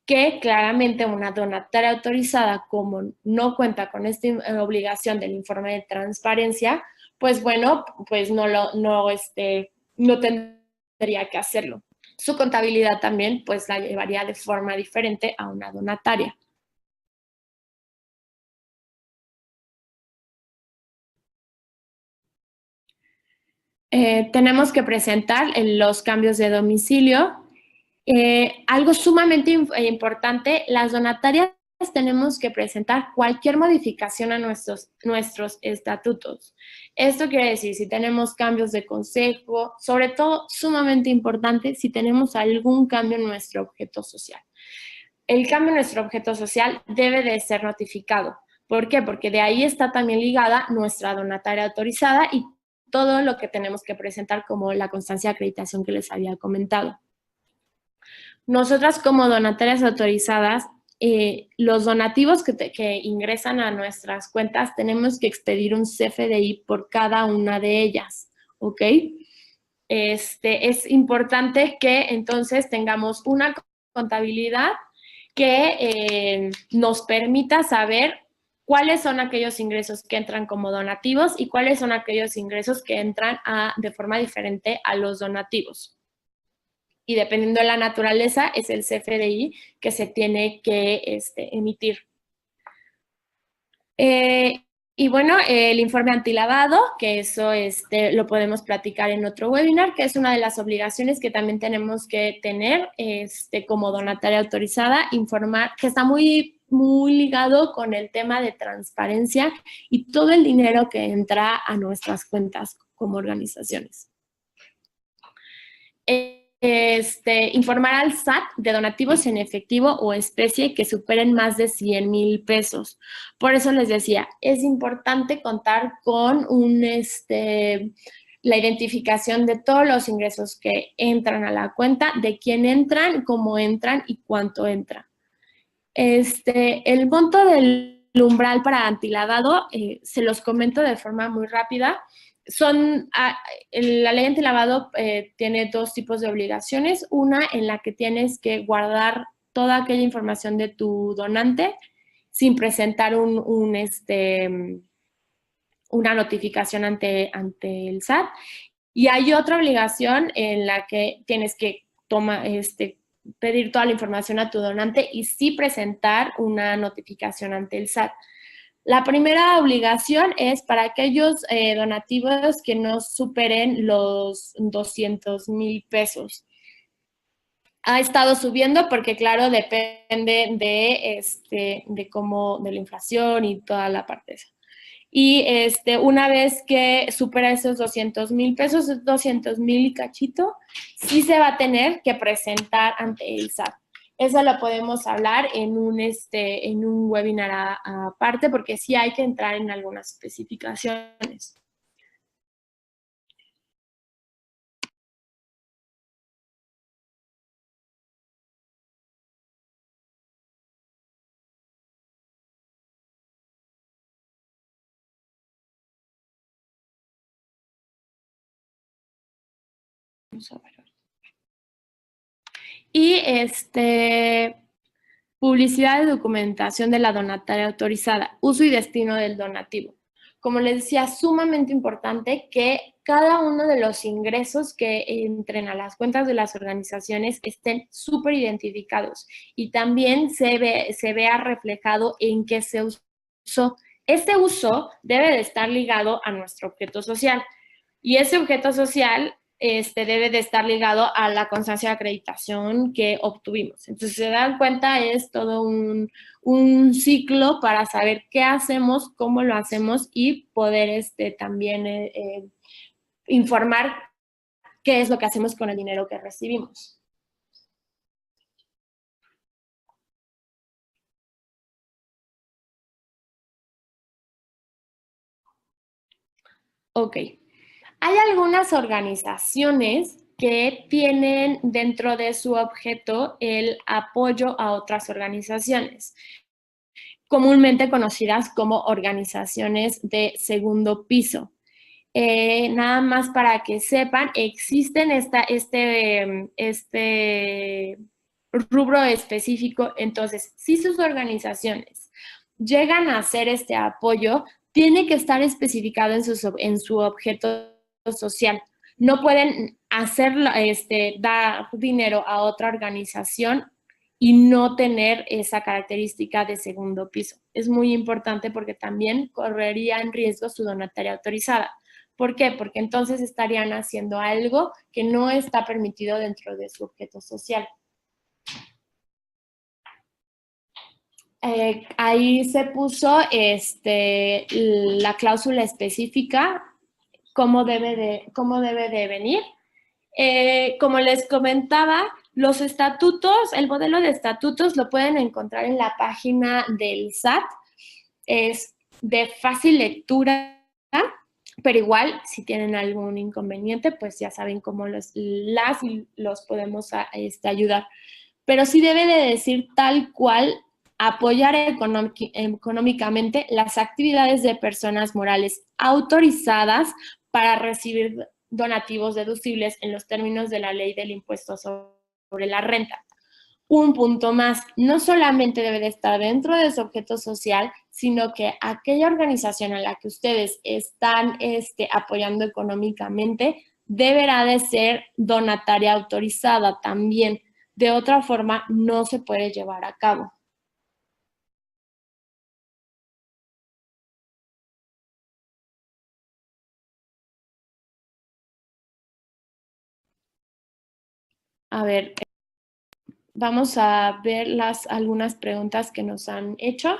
Que claramente una donataria autorizada, como no cuenta con esta obligación del informe de transparencia, pues bueno, pues no tendría que hacerlo. Su contabilidad también pues la llevaría de forma diferente a una donataria. Tenemos que presentar los cambios de domicilio. Algo sumamente importante, las donatarias tenemos que presentar cualquier modificación a nuestros estatutos. Esto quiere decir, si tenemos cambios de consejo, sobre todo, sumamente importante, si tenemos algún cambio en nuestro objeto social. El cambio en nuestro objeto social debe de ser notificado. ¿Por qué? Porque de ahí está también ligada nuestra donataria autorizada y todo lo que tenemos que presentar como la constancia de acreditación que les había comentado. Nosotras como donatarias autorizadas, los donativos que ingresan a nuestras cuentas tenemos que expedir un CFDI por cada una de ellas, ¿ok? Es importante que entonces tengamos una contabilidad que nos permita saber cuáles son aquellos ingresos que entran como donativos y cuáles son aquellos ingresos que entran de forma diferente a los donativos. Y dependiendo de la naturaleza, es el CFDI que se tiene que emitir. Y bueno, el informe antilavado, que eso lo podemos platicar en otro webinar, que es una de las obligaciones que también tenemos que tener como donataria autorizada, informar, que está muy, muy ligado con el tema de transparencia y todo el dinero que entra a nuestras cuentas como organizaciones. Informar al SAT de donativos en efectivo o especie que superen más de 100,000 pesos. Por eso les decía, es importante contar con la identificación de todos los ingresos que entran a la cuenta, de quién entran, cómo entran y cuánto entra. El monto del umbral para antilavado, se los comento de forma muy rápida. La ley antilavado tiene dos tipos de obligaciones. Una en la que tienes que guardar toda aquella información de tu donante sin presentar una notificación ante el SAT. Y hay otra obligación en la que tienes que pedir toda la información a tu donante y sí presentar una notificación ante el SAT. La primera obligación es para aquellos donativos que no superen los 200,000 pesos. Ha estado subiendo porque, claro, depende de la inflación y toda la parte esa. Y una vez que supera esos 200,000 pesos, 200,000 y cachito, sí se va a tener que presentar ante el SAT. Eso lo podemos hablar en un webinar aparte, porque sí hay que entrar en algunas especificaciones. Vamos a ver. Y publicidad y documentación de la donataria autorizada, uso y destino del donativo. Como les decía, sumamente importante que cada uno de los ingresos que entren a las cuentas de las organizaciones estén súper identificados y también se vea reflejado en qué se usó. Este uso debe de estar ligado a nuestro objeto social y ese objeto social debe de estar ligado a la constancia de acreditación que obtuvimos. Entonces, se dan cuenta, es todo un ciclo para saber qué hacemos, cómo lo hacemos y poder también informar qué es lo que hacemos con el dinero que recibimos. Ok. Hay algunas organizaciones que tienen dentro de su objeto el apoyo a otras organizaciones, comúnmente conocidas como organizaciones de segundo piso. Nada más para que sepan, existen este rubro específico. Entonces, si sus organizaciones llegan a hacer este apoyo, tiene que estar especificado en su objeto social. No pueden dar dinero a otra organización y no tener esa característica de segundo piso. Es muy importante porque también correría en riesgo su donataria autorizada. ¿Por qué? Porque entonces estarían haciendo algo que no está permitido dentro de su objeto social. ahí se puso la cláusula específica, cómo debe de venir. Como les comentaba, los estatutos, el modelo de estatutos lo pueden encontrar en la página del SAT. Es de fácil lectura, pero igual, si tienen algún inconveniente, pues ya saben cómo los podemos ayudar. Pero sí debe de decir tal cual apoyar económicamente las actividades de personas morales autorizadas para recibir donativos deducibles en los términos de la ley del impuesto sobre la renta. Un punto más, no solamente debe de estar dentro de su objeto social, sino que aquella organización a la que ustedes están apoyando económicamente deberá de ser donataria autorizada también. De otra forma, no se puede llevar a cabo. A ver, vamos a ver algunas preguntas que nos han hecho.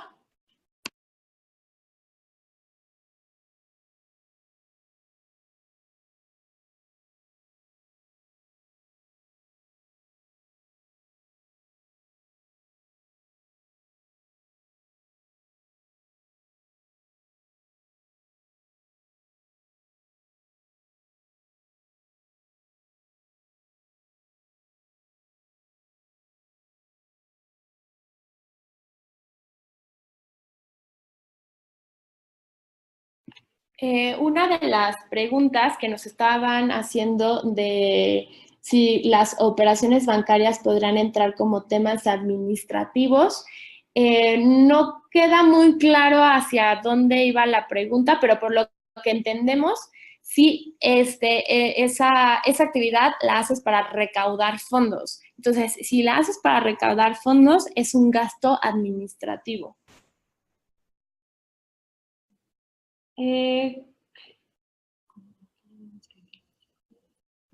Una de las preguntas que nos estaban haciendo de si las operaciones bancarias podrán entrar como temas administrativos, no queda muy claro hacia dónde iba la pregunta, pero por lo que entendemos, sí, esa actividad la haces para recaudar fondos. Entonces, si la haces para recaudar fondos, es un gasto administrativo.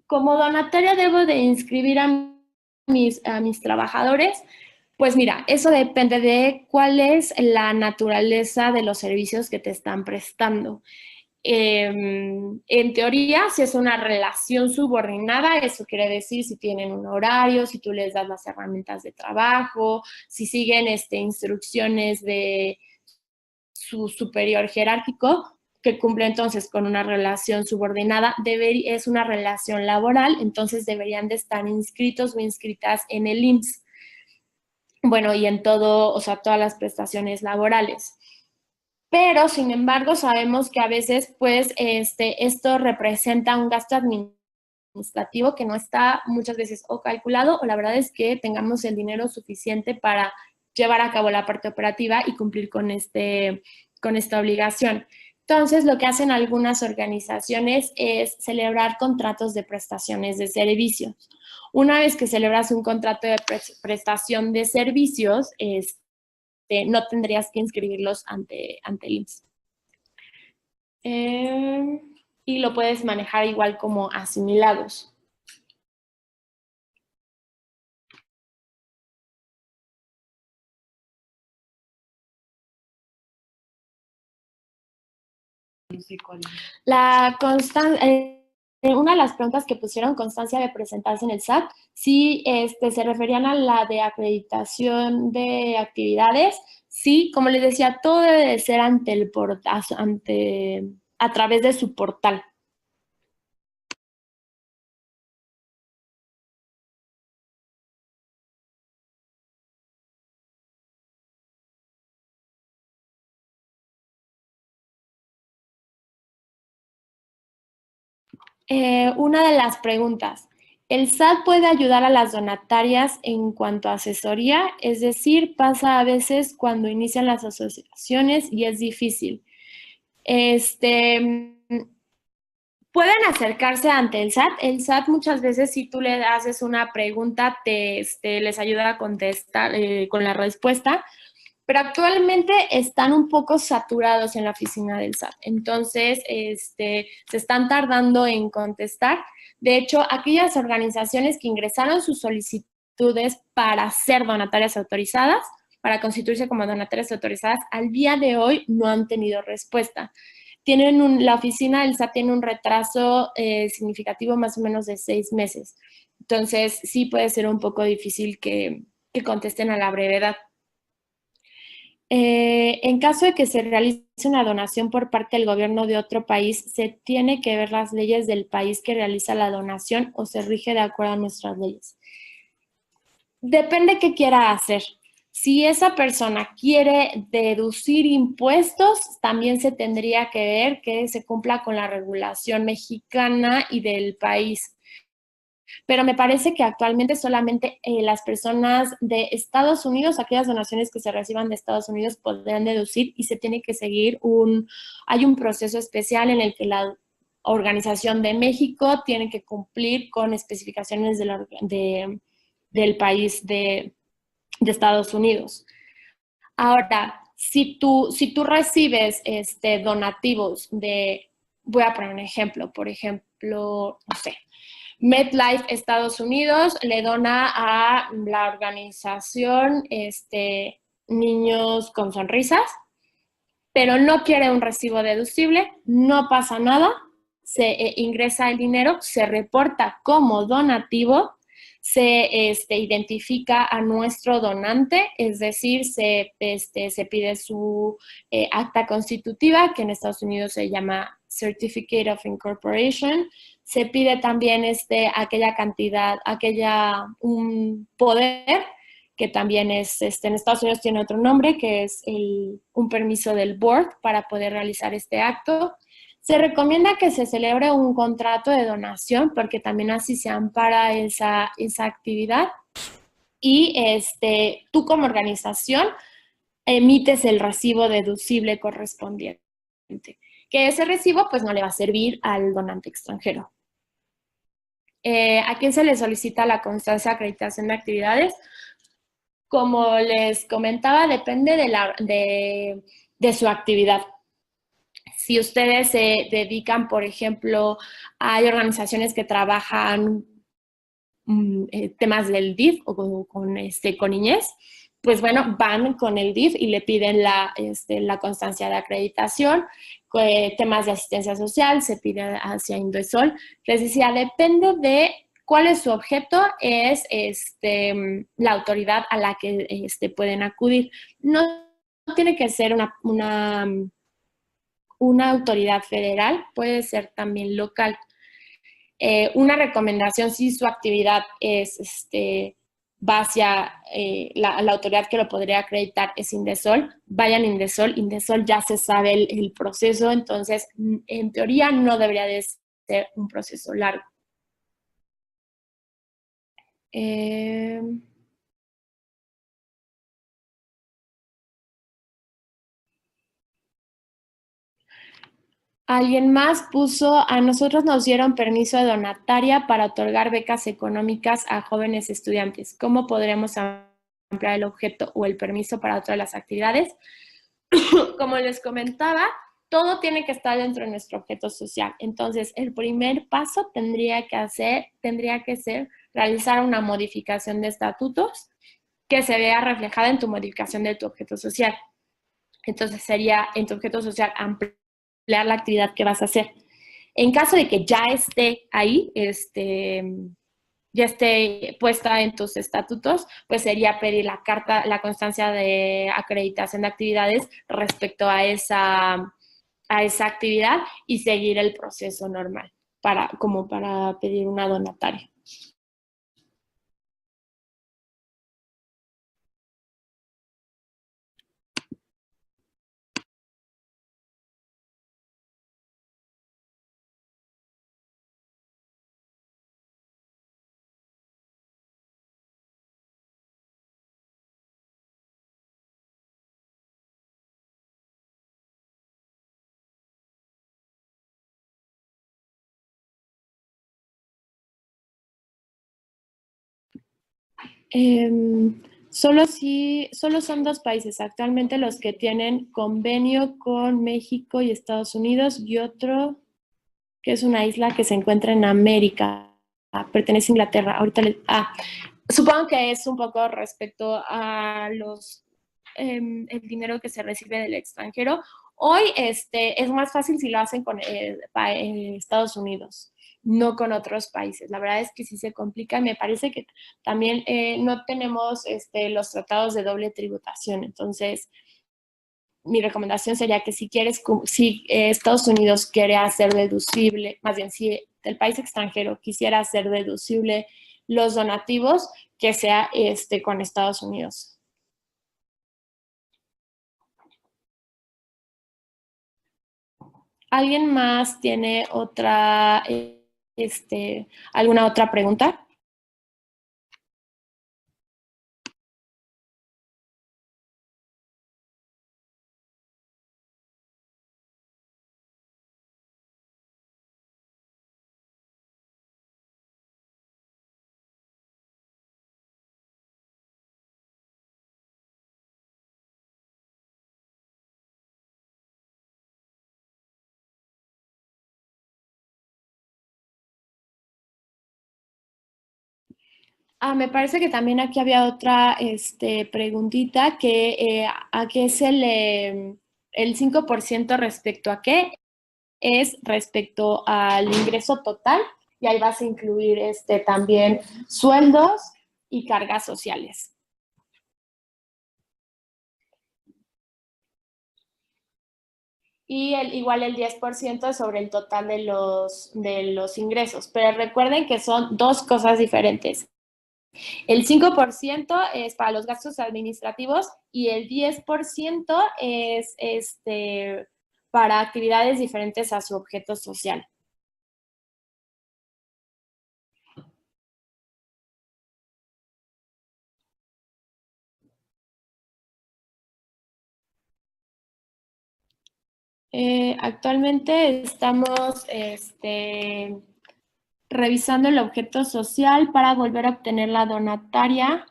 Como donataria debo de inscribir a mis trabajadores. Pues mira, eso depende de cuál es la naturaleza de los servicios que te están prestando. En teoría, si es una relación subordinada, eso quiere decir si tienen un horario, si tú les das las herramientas de trabajo, si siguen instrucciones de su superior jerárquico, que cumple entonces con una relación subordinada, es una relación laboral, entonces deberían de estar inscritos o inscritas en el IMSS. Bueno, y en todo, o sea, todas las prestaciones laborales. Pero, sin embargo, sabemos que a veces, pues, esto representa un gasto administrativo que no está muchas veces o calculado, o la verdad es que tengamos el dinero suficiente para llevar a cabo la parte operativa y cumplir con esta obligación. Entonces, lo que hacen algunas organizaciones es celebrar contratos de prestaciones de servicios. Una vez que celebras un contrato de prestación de servicios, no tendrías que inscribirlos ante el IMSS. Y lo puedes manejar igual como asimilados. Una de las preguntas que pusieron, constancia de presentarse en el SAT, sí se referían a la de acreditación de actividades. Sí, como les decía, todo debe de ser ante el portal, a través de su portal. Una de las preguntas, ¿el SAT puede ayudar a las donatarias en cuanto a asesoría? Es decir, pasa a veces cuando inician las asociaciones y es difícil. Pueden acercarse ante el SAT. El SAT muchas veces, si tú le haces una pregunta, les ayuda a contestar con la respuesta, pero actualmente están un poco saturados en la oficina del SAT. Entonces, se están tardando en contestar. De hecho, aquellas organizaciones que ingresaron sus solicitudes para ser donatarias autorizadas, para constituirse como donatarias autorizadas, al día de hoy no han tenido respuesta. La oficina del SAT tiene un retraso significativo más o menos de 6 meses. Entonces, sí puede ser un poco difícil que contesten a la brevedad. En caso de que se realice una donación por parte del gobierno de otro país, se tiene que ver las leyes del país que realiza la donación o se rige de acuerdo a nuestras leyes. Depende qué quiera hacer. Si esa persona quiere deducir impuestos, también se tendría que ver que se cumpla con la regulación mexicana y del país. Pero me parece que actualmente solamente las personas de Estados Unidos, aquellas donaciones que se reciban de Estados Unidos, podrán deducir y se tiene que seguir hay un proceso especial en el que la Organización de México tiene que cumplir con especificaciones del país de Estados Unidos. Ahora, si tú recibes donativos voy a poner un ejemplo, por ejemplo, no sé, MetLife Estados Unidos le dona a la organización Niños con Sonrisas, pero no quiere un recibo deducible, no pasa nada, se ingresa el dinero, se reporta como donativo, se identifica a nuestro donante, es decir, se pide su acta constitutiva, que en Estados Unidos se llama Certificate of Incorporation. Se pide también aquella cantidad, un poder, que también es, en Estados Unidos tiene otro nombre, que es un permiso del board para poder realizar este acto. Se recomienda que se celebre un contrato de donación porque también así se ampara esa actividad. Y tú como organización emites el recibo deducible correspondiente. Que ese recibo pues no le va a servir al donante extranjero. ¿A quién se le solicita la constancia de acreditación de actividades? Como les comentaba, depende de su actividad. Si ustedes se dedican, por ejemplo, hay organizaciones que trabajan temas del DIF o con niñez, pues bueno, van con el DIF y le piden la constancia de acreditación. Temas de asistencia social se pide hacia Indesol. Les decía, depende de cuál es su objeto, es la autoridad a la que pueden acudir. No tiene que ser una autoridad federal, puede ser también local. Una recomendación, si su actividad va hacia la autoridad que lo podría acreditar es Indesol, vayan a Indesol. Indesol ya se sabe el proceso, entonces en teoría no debería de ser un proceso largo. Alguien más puso, a nosotros nos dieron permiso de donataria para otorgar becas económicas a jóvenes estudiantes. ¿Cómo podremos ampliar el objeto o el permiso para otras de las actividades? Como les comentaba, todo tiene que estar dentro de nuestro objeto social. Entonces, el primer paso tendría que ser realizar una modificación de estatutos que se vea reflejada en tu modificación de tu objeto social. Entonces, sería en tu objeto social ampliar la actividad que vas a hacer. En caso de que ya esté ahí, ya esté puesta en tus estatutos, pues sería pedir la constancia de acreditación de actividades respecto a esa actividad y seguir el proceso normal como para pedir una donataria. Solo son 2 países actualmente los que tienen convenio con México y Estados Unidos y otro que es una isla que se encuentra en América, pertenece a Inglaterra. Ahorita supongo que es un poco respecto a los el dinero que se recibe del extranjero. Hoy es más fácil si lo hacen con Estados Unidos, no con otros países. La verdad es que sí se complica y me parece que también no tenemos los tratados de doble tributación. Entonces, mi recomendación sería que si Estados Unidos quiere hacer deducible, más bien si el país extranjero quisiera hacer deducible los donativos, que sea con Estados Unidos. ¿Alguien más tiene alguna otra pregunta? Me parece que también aquí había otra preguntita que a qué es el 5% respecto a qué es respecto al ingreso total y ahí vas a incluir también sueldos y cargas sociales. Y igual el 10% sobre el total de los ingresos. Pero recuerden que son dos cosas diferentes. El 5% es para los gastos administrativos y el 10% es para actividades diferentes a su objeto social. Actualmente estamos revisando el objeto social para volver a obtener la donataria.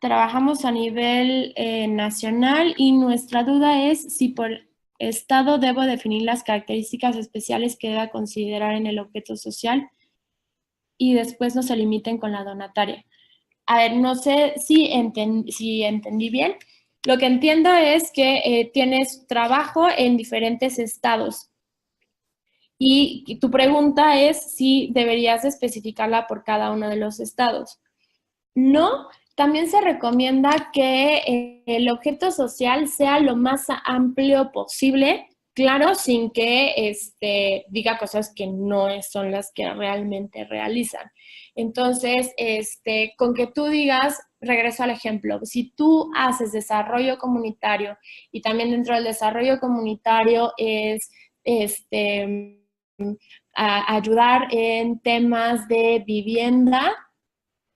Trabajamos a nivel nacional y nuestra duda es si por estado debo definir las características especiales que deba considerar en el objeto social y después no se limiten con la donataria. A ver, no sé si entendí bien. Lo que entiendo es que tienes trabajo en diferentes estados y tu pregunta es si deberías especificarla por cada uno de los estados. No, también se recomienda que el objeto social sea lo más amplio posible, claro, sin que diga cosas que no son las que realmente realizan. Entonces, con que tú digas, regreso al ejemplo, si tú haces desarrollo comunitario y también dentro del desarrollo comunitario es ayudar en temas de vivienda,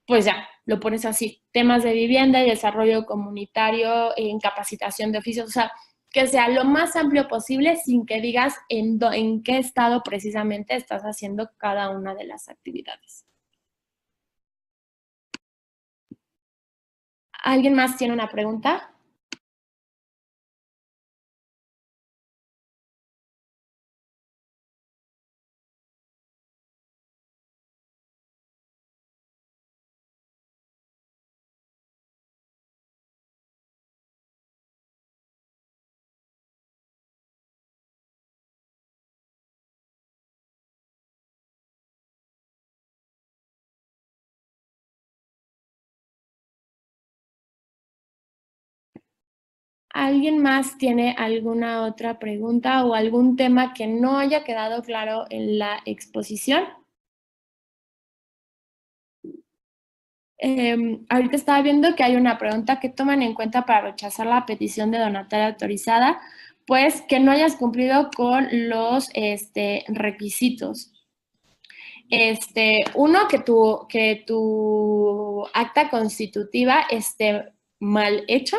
pues ya, lo pones así, temas de vivienda y desarrollo comunitario en capacitación de oficios, o sea, que sea lo más amplio posible sin que digas en qué estado precisamente estás haciendo cada una de las actividades. ¿Alguien más tiene una pregunta? ¿Alguien más tiene alguna otra pregunta o algún tema que no haya quedado claro en la exposición? Ahorita estaba viendo que hay una pregunta que toman en cuenta para rechazar la petición de donataria autorizada, pues que no hayas cumplido con los requisitos. Uno, que tu acta constitutiva esté mal hecha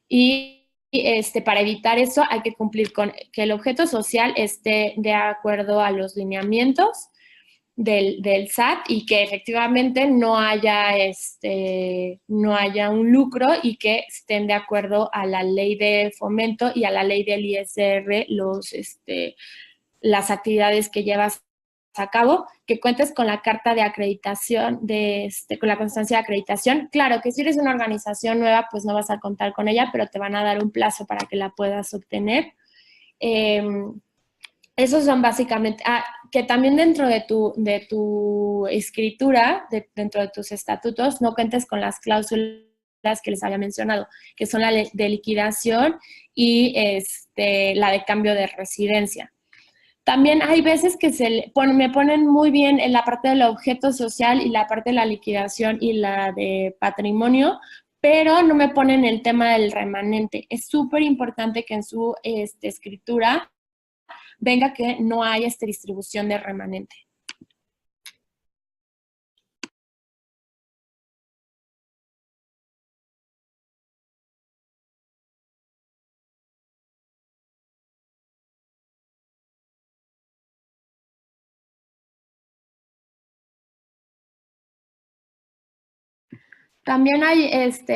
y para evitar eso hay que cumplir con que el objeto social esté de acuerdo a los lineamientos del SAT y que efectivamente no haya un lucro y que estén de acuerdo a la ley de fomento y a la ley del ISR las actividades que llevas a cabo, que cuentes con la carta de acreditación, con la constancia de acreditación. Claro que si eres una organización nueva, pues no vas a contar con ella, pero te van a dar un plazo para que la puedas obtener. Esos son básicamente, que también dentro de tu escritura, dentro de tus estatutos, no cuentes con las cláusulas que les había mencionado, que son la de liquidación y la de cambio de residencia. También hay veces que me ponen muy bien en la parte del objeto social y la parte de la liquidación y la de patrimonio, pero no me ponen el tema del remanente. Es súper importante que en su escritura venga que no hay distribución de remanente. También hay,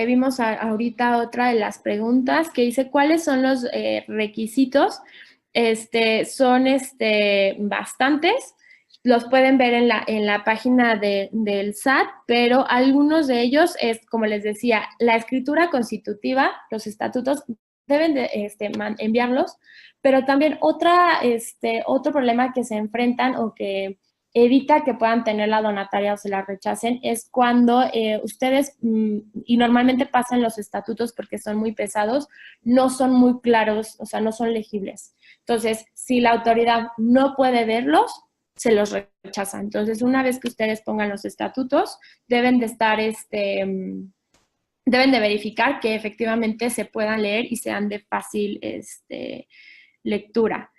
vimos ahorita otra de las preguntas que dice, ¿cuáles son los requisitos? Son bastantes, los pueden ver en la página del SAT, pero algunos de ellos es, como les decía, la escritura constitutiva, los estatutos, deben de enviarlos, pero también otro problema que se enfrentan o que evita que puedan tener la donataria o se la rechacen, es cuando ustedes, y normalmente pasan los estatutos porque son muy pesados, no son muy claros, o sea, no son legibles. Entonces, si la autoridad no puede verlos, se los rechaza. Entonces, una vez que ustedes pongan los estatutos, deben de estar, deben de verificar que efectivamente se puedan leer y sean de fácil lectura.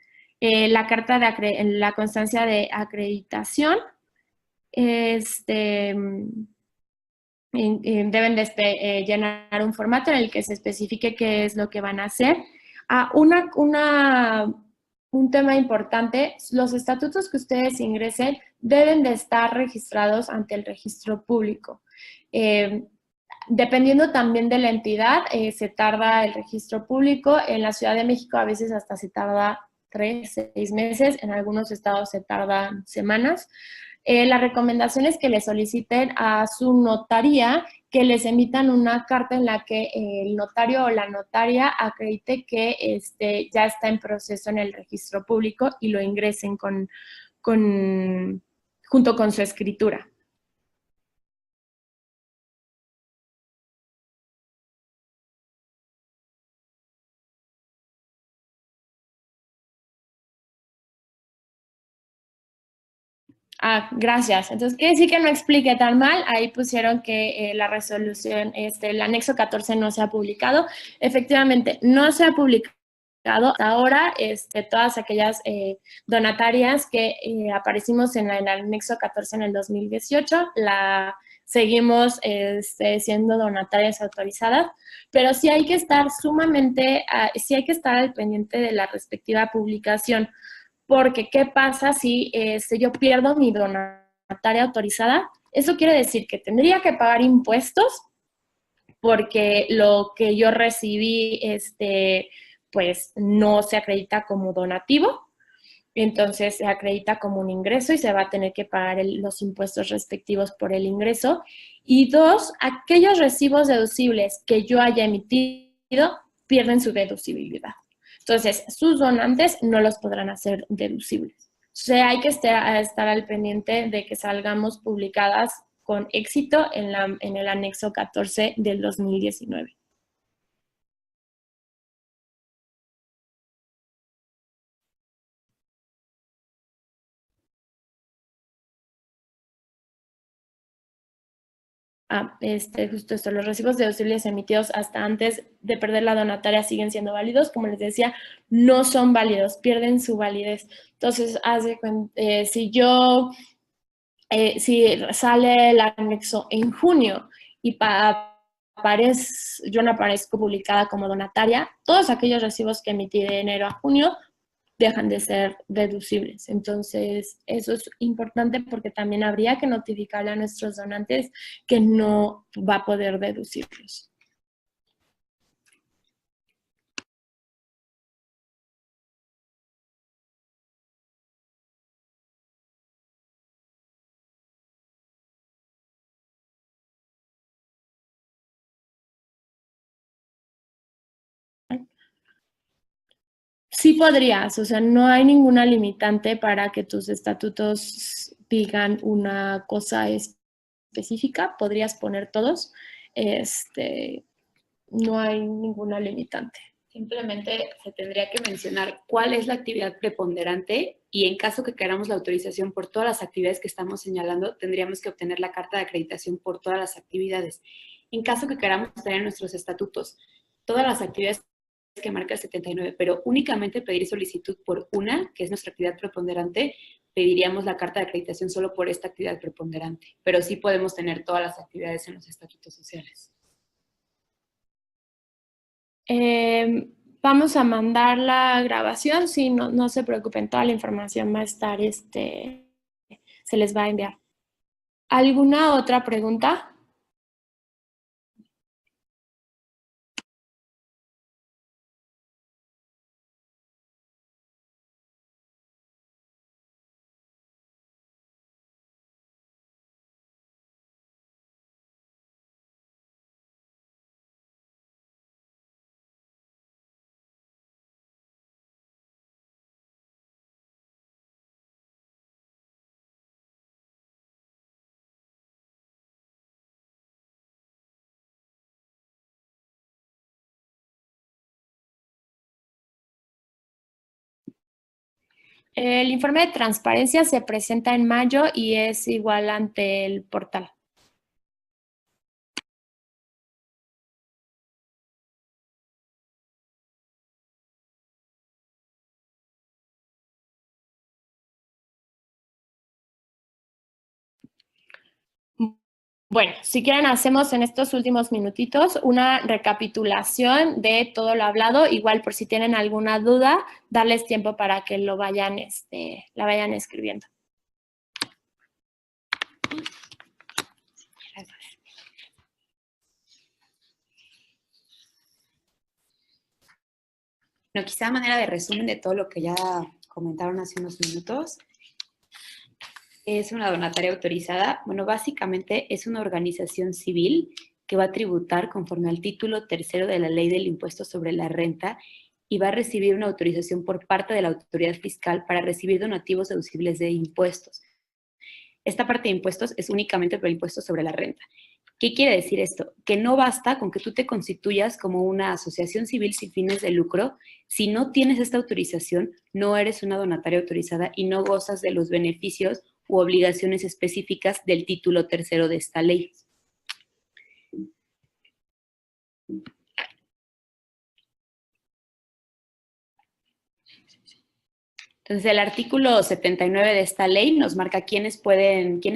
La carta de la constancia de acreditación, deben de llenar un formato en el que se especifique qué es lo que van a hacer. Un tema importante, los estatutos que ustedes ingresen deben de estar registrados ante el registro público. Dependiendo también de la entidad, se tarda el registro público. En la Ciudad de México a veces hasta se tarda 3, 6 meses, en algunos estados se tardan semanas. La recomendación es que le soliciten a su notaría que les emitan una carta en la que el notario o la notaria acredite que ya está en proceso en el registro público y lo ingresen junto con su escritura. Gracias. Entonces, quiere decir que no expliqué tan mal. Ahí pusieron que la resolución, el anexo 14 no se ha publicado. Efectivamente, no se ha publicado hasta ahora. Todas aquellas donatarias que aparecimos en el anexo 14 en el 2018, seguimos siendo donatarias autorizadas, pero sí hay que estar sí hay que estar al pendiente de la respectiva publicación. Porque, ¿qué pasa si yo pierdo mi donataria autorizada? Eso quiere decir que tendría que pagar impuestos porque lo que yo recibí, pues no se acredita como donativo. Entonces se acredita como un ingreso y se va a tener que pagar los impuestos respectivos por el ingreso. Y dos, aquellos recibos deducibles que yo haya emitido pierden su deducibilidad. Entonces, sus donantes no los podrán hacer deducibles. O sea, hay que estar al pendiente de que salgamos publicadas con éxito en el anexo 14 del 2019. Justo esto, los recibos deducibles emitidos hasta antes de perder la donataria siguen siendo válidos, como les decía, no son válidos, pierden su validez. Entonces, si sale el anexo en junio y yo no aparezco publicada como donataria, todos aquellos recibos que emití de enero a junio dejan de ser deducibles. Entonces, eso es importante porque también habría que notificarle a nuestros donantes que no va a poder deducirlos. Sí podrías, o sea, no hay ninguna limitante para que tus estatutos digan una cosa específica, podrías poner todos, no hay ninguna limitante. Simplemente se tendría que mencionar cuál es la actividad preponderante y en caso que queramos la autorización por todas las actividades que estamos señalando, tendríamos que obtener la carta de acreditación por todas las actividades. En caso que queramos tener en nuestros estatutos todas las actividades que marca el 79, pero únicamente pedir solicitud por una, que es nuestra actividad preponderante, pediríamos la carta de acreditación solo por esta actividad preponderante, pero sí podemos tener todas las actividades en los estatutos sociales. Vamos a mandar la grabación, sí, no se preocupen, toda la información va a estar, se les va a enviar. ¿Alguna otra pregunta? El informe de transparencia se presenta en mayo y es igual ante el portal. Bueno, si quieren hacemos en estos últimos minutitos una recapitulación de todo lo hablado, igual por si tienen alguna duda, darles tiempo para que lo vayan, la vayan escribiendo. Bueno, quizá a manera de resumen de todo lo que ya comentaron hace unos minutos, es una donataria autorizada. Bueno, básicamente es una organización civil que va a tributar conforme al título tercero de la Ley del Impuesto sobre la Renta y va a recibir una autorización por parte de la autoridad fiscal para recibir donativos deducibles de impuestos. Esta parte de impuestos es únicamente por el impuesto sobre la renta. ¿Qué quiere decir esto? Que no basta con que tú te constituyas como una asociación civil sin fines de lucro. Si no tienes esta autorización, no eres una donataria autorizada y no gozas de los beneficios u obligaciones específicas del título tercero de esta ley. Entonces, el artículo 79 de esta ley nos marca quiénes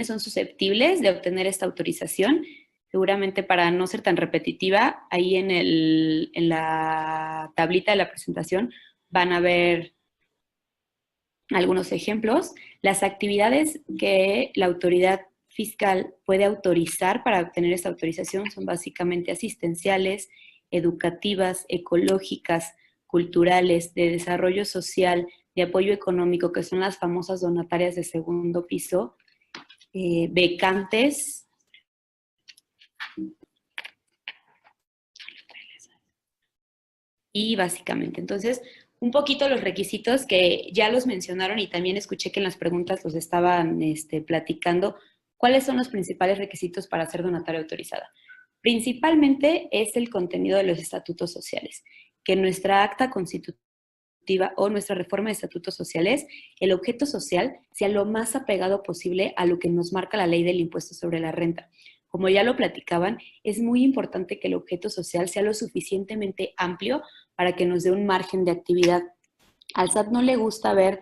son susceptibles de obtener esta autorización. Seguramente para no ser tan repetitiva, ahí en la tablita de la presentación van a ver algunos ejemplos. Las actividades que la autoridad fiscal puede autorizar para obtener esta autorización son básicamente asistenciales, educativas, ecológicas, culturales, de desarrollo social, de apoyo económico, que son las famosas donatarias de segundo piso, becantes, y básicamente. Entonces, un poquito los requisitos que ya los mencionaron y también escuché que en las preguntas los estaban platicando. ¿Cuáles son los principales requisitos para ser donataria autorizada? Principalmente es el contenido de los estatutos sociales, que nuestra acta constitutiva o nuestra reforma de estatutos sociales, el objeto social sea lo más apegado posible a lo que nos marca la ley del impuesto sobre la renta. Como ya lo platicaban, es muy importante que el objeto social sea lo suficientemente amplio para que nos dé un margen de actividad. Al SAT no le gusta ver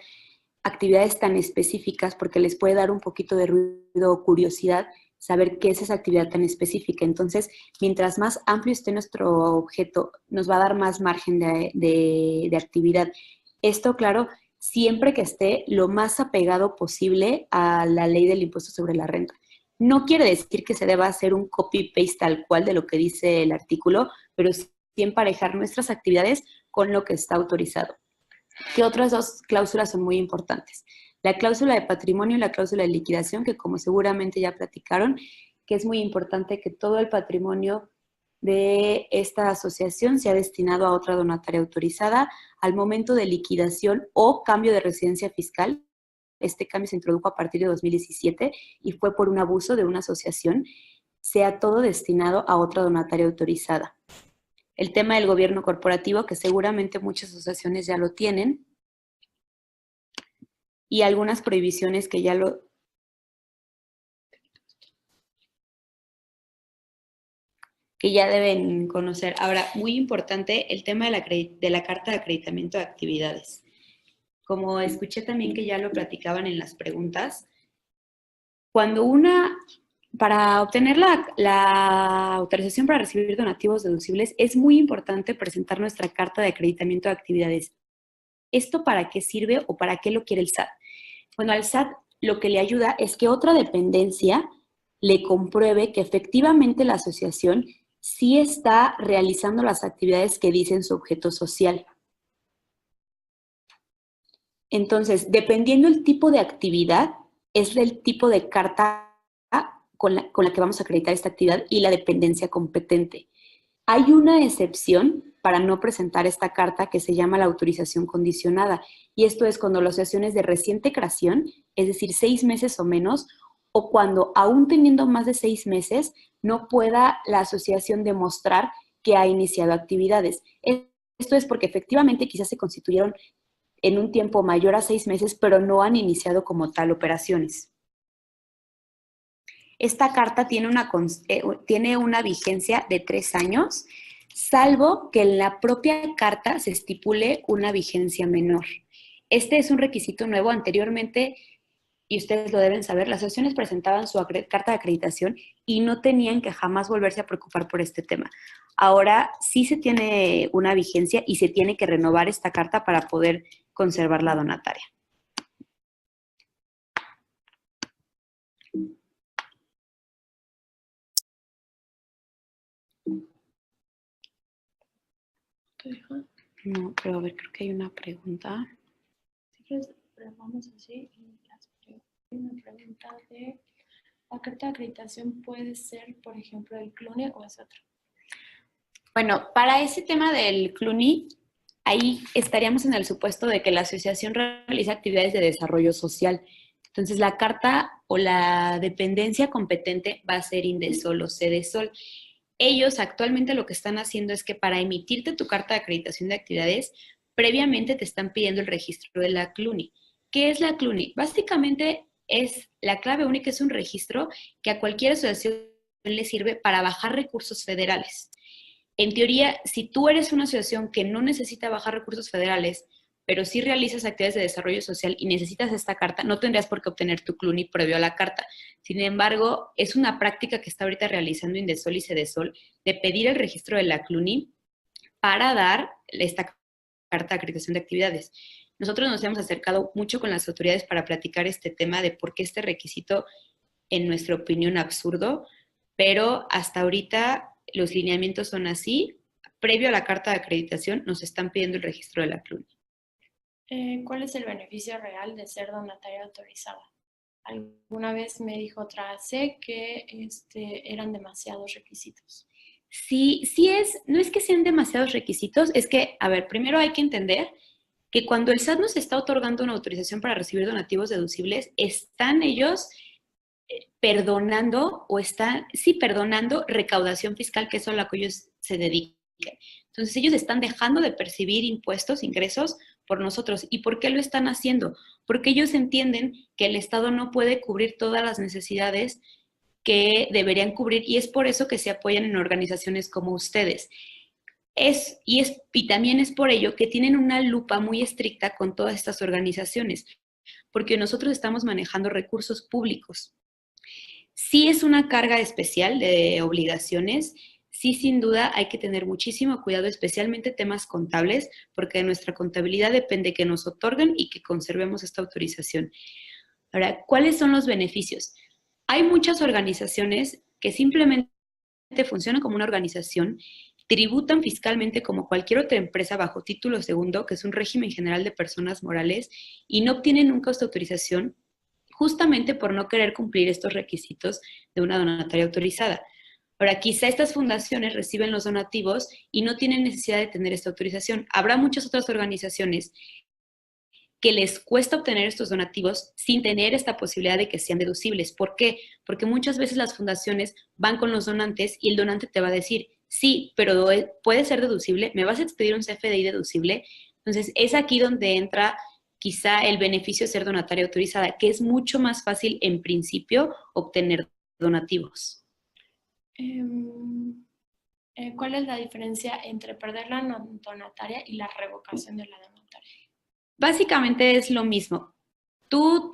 actividades tan específicas porque les puede dar un poquito de ruido o curiosidad saber qué es esa actividad tan específica. Entonces, mientras más amplio esté nuestro objeto, nos va a dar más margen de actividad. Esto, claro, siempre que esté lo más apegado posible a la ley del impuesto sobre la renta. No quiere decir que se deba hacer un copy-paste tal cual de lo que dice el artículo, pero sí emparejar nuestras actividades con lo que está autorizado. ¿Qué otras dos cláusulas son muy importantes? La cláusula de patrimonio y la cláusula de liquidación, que como seguramente ya platicaron, que es muy importante que todo el patrimonio de esta asociación sea destinado a otra donataria autorizada al momento de liquidación o cambio de residencia fiscal. Este cambio se introdujo a partir de 2017 y fue por un abuso de una asociación, sea todo destinado a otra donataria autorizada. El tema del gobierno corporativo, que seguramente muchas asociaciones ya lo tienen, y algunas prohibiciones que ya deben conocer. Ahora, muy importante, el tema de la carta de acreditamiento de actividades. Como escuché también que ya lo platicaban en las preguntas, para obtener la autorización para recibir donativos deducibles, es muy importante presentar nuestra carta de acreditamiento de actividades. ¿Esto para qué sirve o para qué lo quiere el SAT? Bueno, al SAT lo que le ayuda es que otra dependencia le compruebe que efectivamente la asociación sí está realizando las actividades que dicen su objeto social. Entonces, dependiendo el tipo de actividad, es el tipo de carta con la que vamos a acreditar esta actividad y la dependencia competente. Hay una excepción para no presentar esta carta que se llama la autorización condicionada, y esto es cuando la asociación es de reciente creación, es decir, 6 meses o menos, o cuando aún teniendo más de 6 meses no pueda la asociación demostrar que ha iniciado actividades. Esto es porque efectivamente quizás se constituyeron en un tiempo mayor a 6 meses, pero no han iniciado como tal operaciones. Esta carta tiene una vigencia de 3 años, salvo que en la propia carta se estipule una vigencia menor. Este es un requisito nuevo. Anteriormente, y ustedes lo deben saber, las asociaciones presentaban su carta de acreditación y no tenían que jamás volverse a preocupar por este tema. Ahora sí se tiene una vigencia y se tiene que renovar esta carta para poder conservar la donataria. No, pero a ver, creo que hay una pregunta. Si quieres, vamos así. Una pregunta de, ¿la carta de acreditación puede ser, por ejemplo, el CLUNY o es otro? Bueno, para ese tema del CLUNY, ahí estaríamos en el supuesto de que la asociación realiza actividades de desarrollo social. Entonces, la carta o la dependencia competente va a ser Indesol o Cedesol. Ellos actualmente lo que están haciendo es que para emitirte tu carta de acreditación de actividades, previamente te están pidiendo el registro de la CLUNY. ¿Qué es la CLUNY? Básicamente es la clave única, es un registro que a cualquier asociación le sirve para bajar recursos federales. En teoría, si tú eres una asociación que no necesita bajar recursos federales, pero sí realizas actividades de desarrollo social y necesitas esta carta, no tendrías por qué obtener tu CLUNY previo a la carta. Sin embargo, es una práctica que está ahorita realizando Indesol y Cedesol de pedir el registro de la CLUNY para dar esta carta de acreditación de actividades. Nosotros nos hemos acercado mucho con las autoridades para platicar este tema de por qué este requisito, en nuestra opinión, absurdo, pero hasta ahorita los lineamientos son así. Previo a la carta de acreditación nos están pidiendo el registro de la CLUNY. ¿Cuál es el beneficio real de ser donataria autorizada? Alguna vez me dijo otra C que eran demasiados requisitos. Sí, no es que sean demasiados requisitos, es que, a ver, primero hay que entender que cuando el SAT nos está otorgando una autorización para recibir donativos deducibles, están ellos perdonando perdonando recaudación fiscal, que es a lo que ellos se dedican. Entonces ellos están dejando de percibir impuestos, ingresos por nosotros. ¿Y por qué lo están haciendo? Porque ellos entienden que el Estado no puede cubrir todas las necesidades que deberían cubrir y es por eso que se apoyan en organizaciones como ustedes. Y también es por ello que tienen una lupa muy estricta con todas estas organizaciones, porque nosotros estamos manejando recursos públicos. Sí es una carga especial de obligaciones, sí sin duda hay que tener muchísimo cuidado, especialmente temas contables, porque de nuestra contabilidad depende que nos otorguen y que conservemos esta autorización. Ahora, ¿cuáles son los beneficios? Hay muchas organizaciones que simplemente funcionan como una organización, tributan fiscalmente como cualquier otra empresa bajo título segundo, que es un régimen general de personas morales, y no obtienen nunca esta autorización justamente por no querer cumplir estos requisitos de una donataria autorizada. Ahora, quizá estas fundaciones reciben los donativos y no tienen necesidad de tener esta autorización. Habrá muchas otras organizaciones que les cuesta obtener estos donativos sin tener esta posibilidad de que sean deducibles. ¿Por qué? Porque muchas veces las fundaciones van con los donantes y el donante te va a decir, sí, pero puede ser deducible, ¿me vas a expedir un CFDI deducible? Entonces, es aquí donde entra quizá el beneficio de ser donataria autorizada, que es mucho más fácil en principio obtener donativos. ¿Cuál es la diferencia entre perder la donataria y la revocación de la donataria? Básicamente es lo mismo.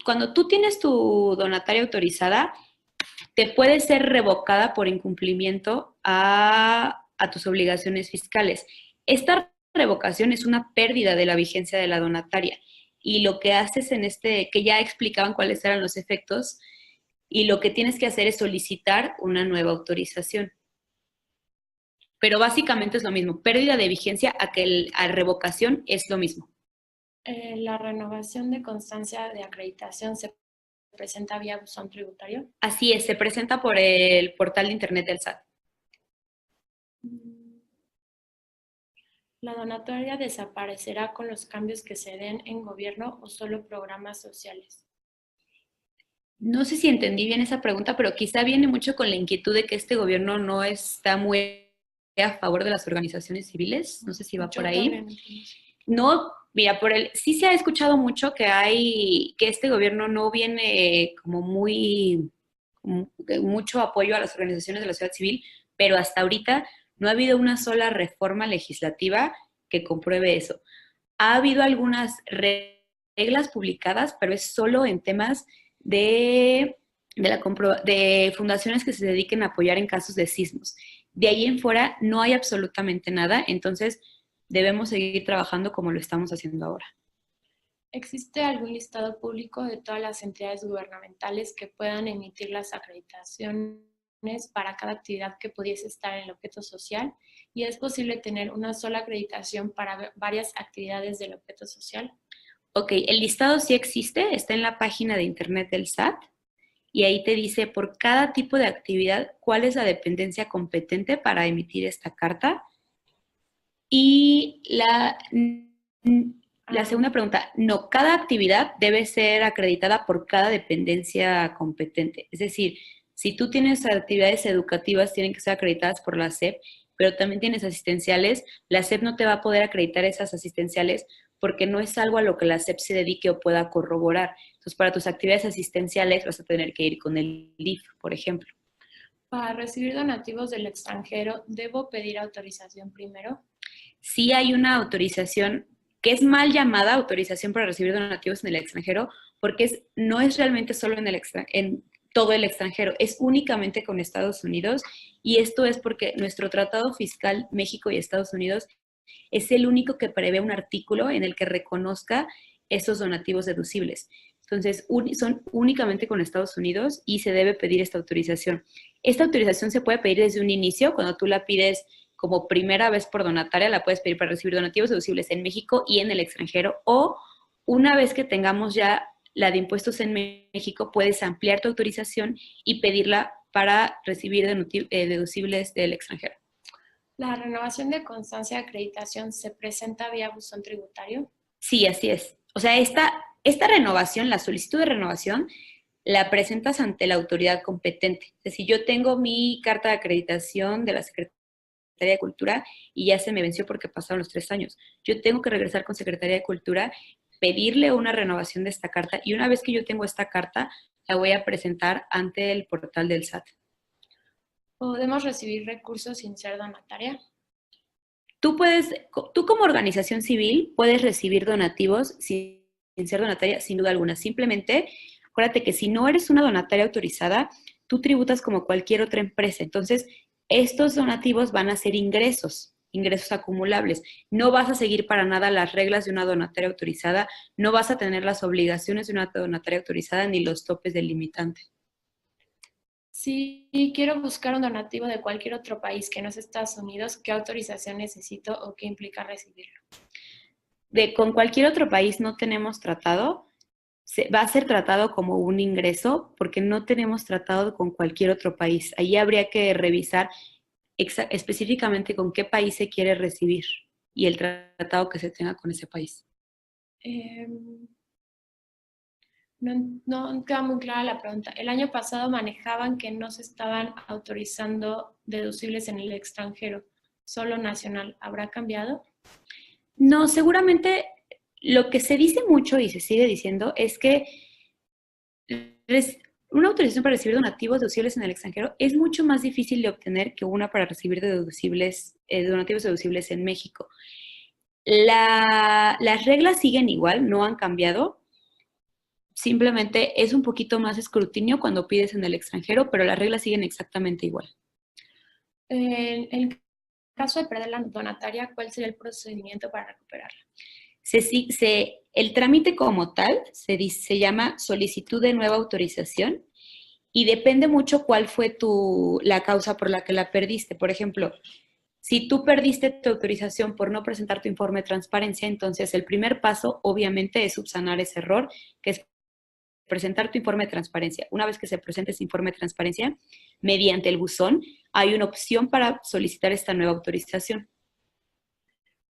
Cuando tú tienes tu donataria autorizada, te puede ser revocada por incumplimiento a tus obligaciones fiscales. Esta revocación es una pérdida de la vigencia de la donataria y lo que haces que ya explicaban cuáles eran los efectos, y lo que tienes que hacer es solicitar una nueva autorización. Pero básicamente es lo mismo, pérdida de vigencia a revocación es lo mismo. La renovación de constancia de acreditación se presenta vía buzón tributario. Así es, se presenta por el portal de internet del SAT. ¿La donataria desaparecerá con los cambios que se den en gobierno o solo programas sociales? No sé si entendí bien esa pregunta, pero quizá viene mucho con la inquietud de que este gobierno no está muy a favor de las organizaciones civiles. No sé si va por ahí. No, mira, sí se ha escuchado mucho que este gobierno no viene como mucho apoyo a las organizaciones de la sociedad civil, pero hasta ahorita no ha habido una sola reforma legislativa que compruebe eso. Ha habido algunas reglas publicadas, pero es solo en temas de fundaciones que se dediquen a apoyar en casos de sismos. De ahí en fuera no hay absolutamente nada, entonces debemos seguir trabajando como lo estamos haciendo ahora. ¿Existe algún listado público de todas las entidades gubernamentales que puedan emitir las acreditaciones para cada actividad que pudiese estar en el objeto social? ¿Y es posible tener una sola acreditación para varias actividades del objeto social? Ok, el listado sí existe, está en la página de internet del SAT y ahí te dice por cada tipo de actividad cuál es la dependencia competente para emitir esta carta. Y la segunda pregunta, no, cada actividad debe ser acreditada por cada dependencia competente. Es decir, si tú tienes actividades educativas, tienen que ser acreditadas por la SEP, pero también tienes asistenciales, la SEP no te va a poder acreditar esas asistenciales porque no es algo a lo que la SEP se dedique o pueda corroborar. Entonces, para tus actividades asistenciales vas a tener que ir con el DIF, por ejemplo. Para recibir donativos del extranjero, ¿debo pedir autorización primero? Sí hay una autorización que es mal llamada autorización para recibir donativos en el extranjero, porque no es realmente solo en todo el extranjero, es únicamente con Estados Unidos, y esto es porque nuestro tratado fiscal México y Estados Unidos es el único que prevé un artículo en el que reconozca esos donativos deducibles. Entonces, son únicamente con Estados Unidos y se debe pedir esta autorización. Esta autorización se puede pedir desde un inicio, cuando tú la pides como primera vez por donataria, la puedes pedir para recibir donativos deducibles en México y en el extranjero, o una vez que tengamos ya la de impuestos en México, puedes ampliar tu autorización y pedirla para recibir deducibles del extranjero. ¿La renovación de constancia de acreditación se presenta vía buzón tributario? Sí, así es. O sea, esta renovación, la solicitud de renovación, la presentas ante la autoridad competente. Es decir, yo tengo mi carta de acreditación de la Secretaría de Cultura y ya se me venció porque pasaron los 3 años. Yo tengo que regresar con Secretaría de Cultura, pedirle una renovación de esta carta y una vez que yo tengo esta carta, la voy a presentar ante el portal del SAT. ¿Podemos recibir recursos sin ser donataria? Tú como organización civil puedes recibir donativos sin ser donataria, sin duda alguna. Simplemente, acuérdate que si no eres una donataria autorizada, tú tributas como cualquier otra empresa. Entonces, estos donativos van a ser ingresos acumulables. No vas a seguir para nada las reglas de una donataria autorizada, no vas a tener las obligaciones de una donataria autorizada ni los topes del limitante. Si quiero buscar un donativo de cualquier otro país que no es Estados Unidos, ¿qué autorización necesito o qué implica recibirlo? Con cualquier otro país no tenemos tratado. va a ser tratado como un ingreso porque no tenemos tratado con cualquier otro país. Ahí habría que revisar específicamente con qué país se quiere recibir y el tratado que se tenga con ese país. No queda muy clara la pregunta. El año pasado manejaban que no se estaban autorizando deducibles en el extranjero, solo nacional. ¿Habrá cambiado? No, seguramente lo que se dice mucho y se sigue diciendo es que una autorización para recibir donativos deducibles en el extranjero es mucho más difícil de obtener que una para recibir donativos deducibles en México. Las reglas siguen igual, no han cambiado. Simplemente es un poquito más escrutinio cuando pides en el extranjero, pero las reglas siguen exactamente igual. En el caso de perder la donataria, ¿cuál sería el procedimiento para recuperarla? El trámite como tal se llama solicitud de nueva autorización y depende mucho cuál fue la causa por la que la perdiste. Por ejemplo, si tú perdiste tu autorización por no presentar tu informe de transparencia, entonces el primer paso obviamente es subsanar ese error, que es presentar tu informe de transparencia. Una vez que se presente ese informe de transparencia, mediante el buzón, hay una opción para solicitar esta nueva autorización.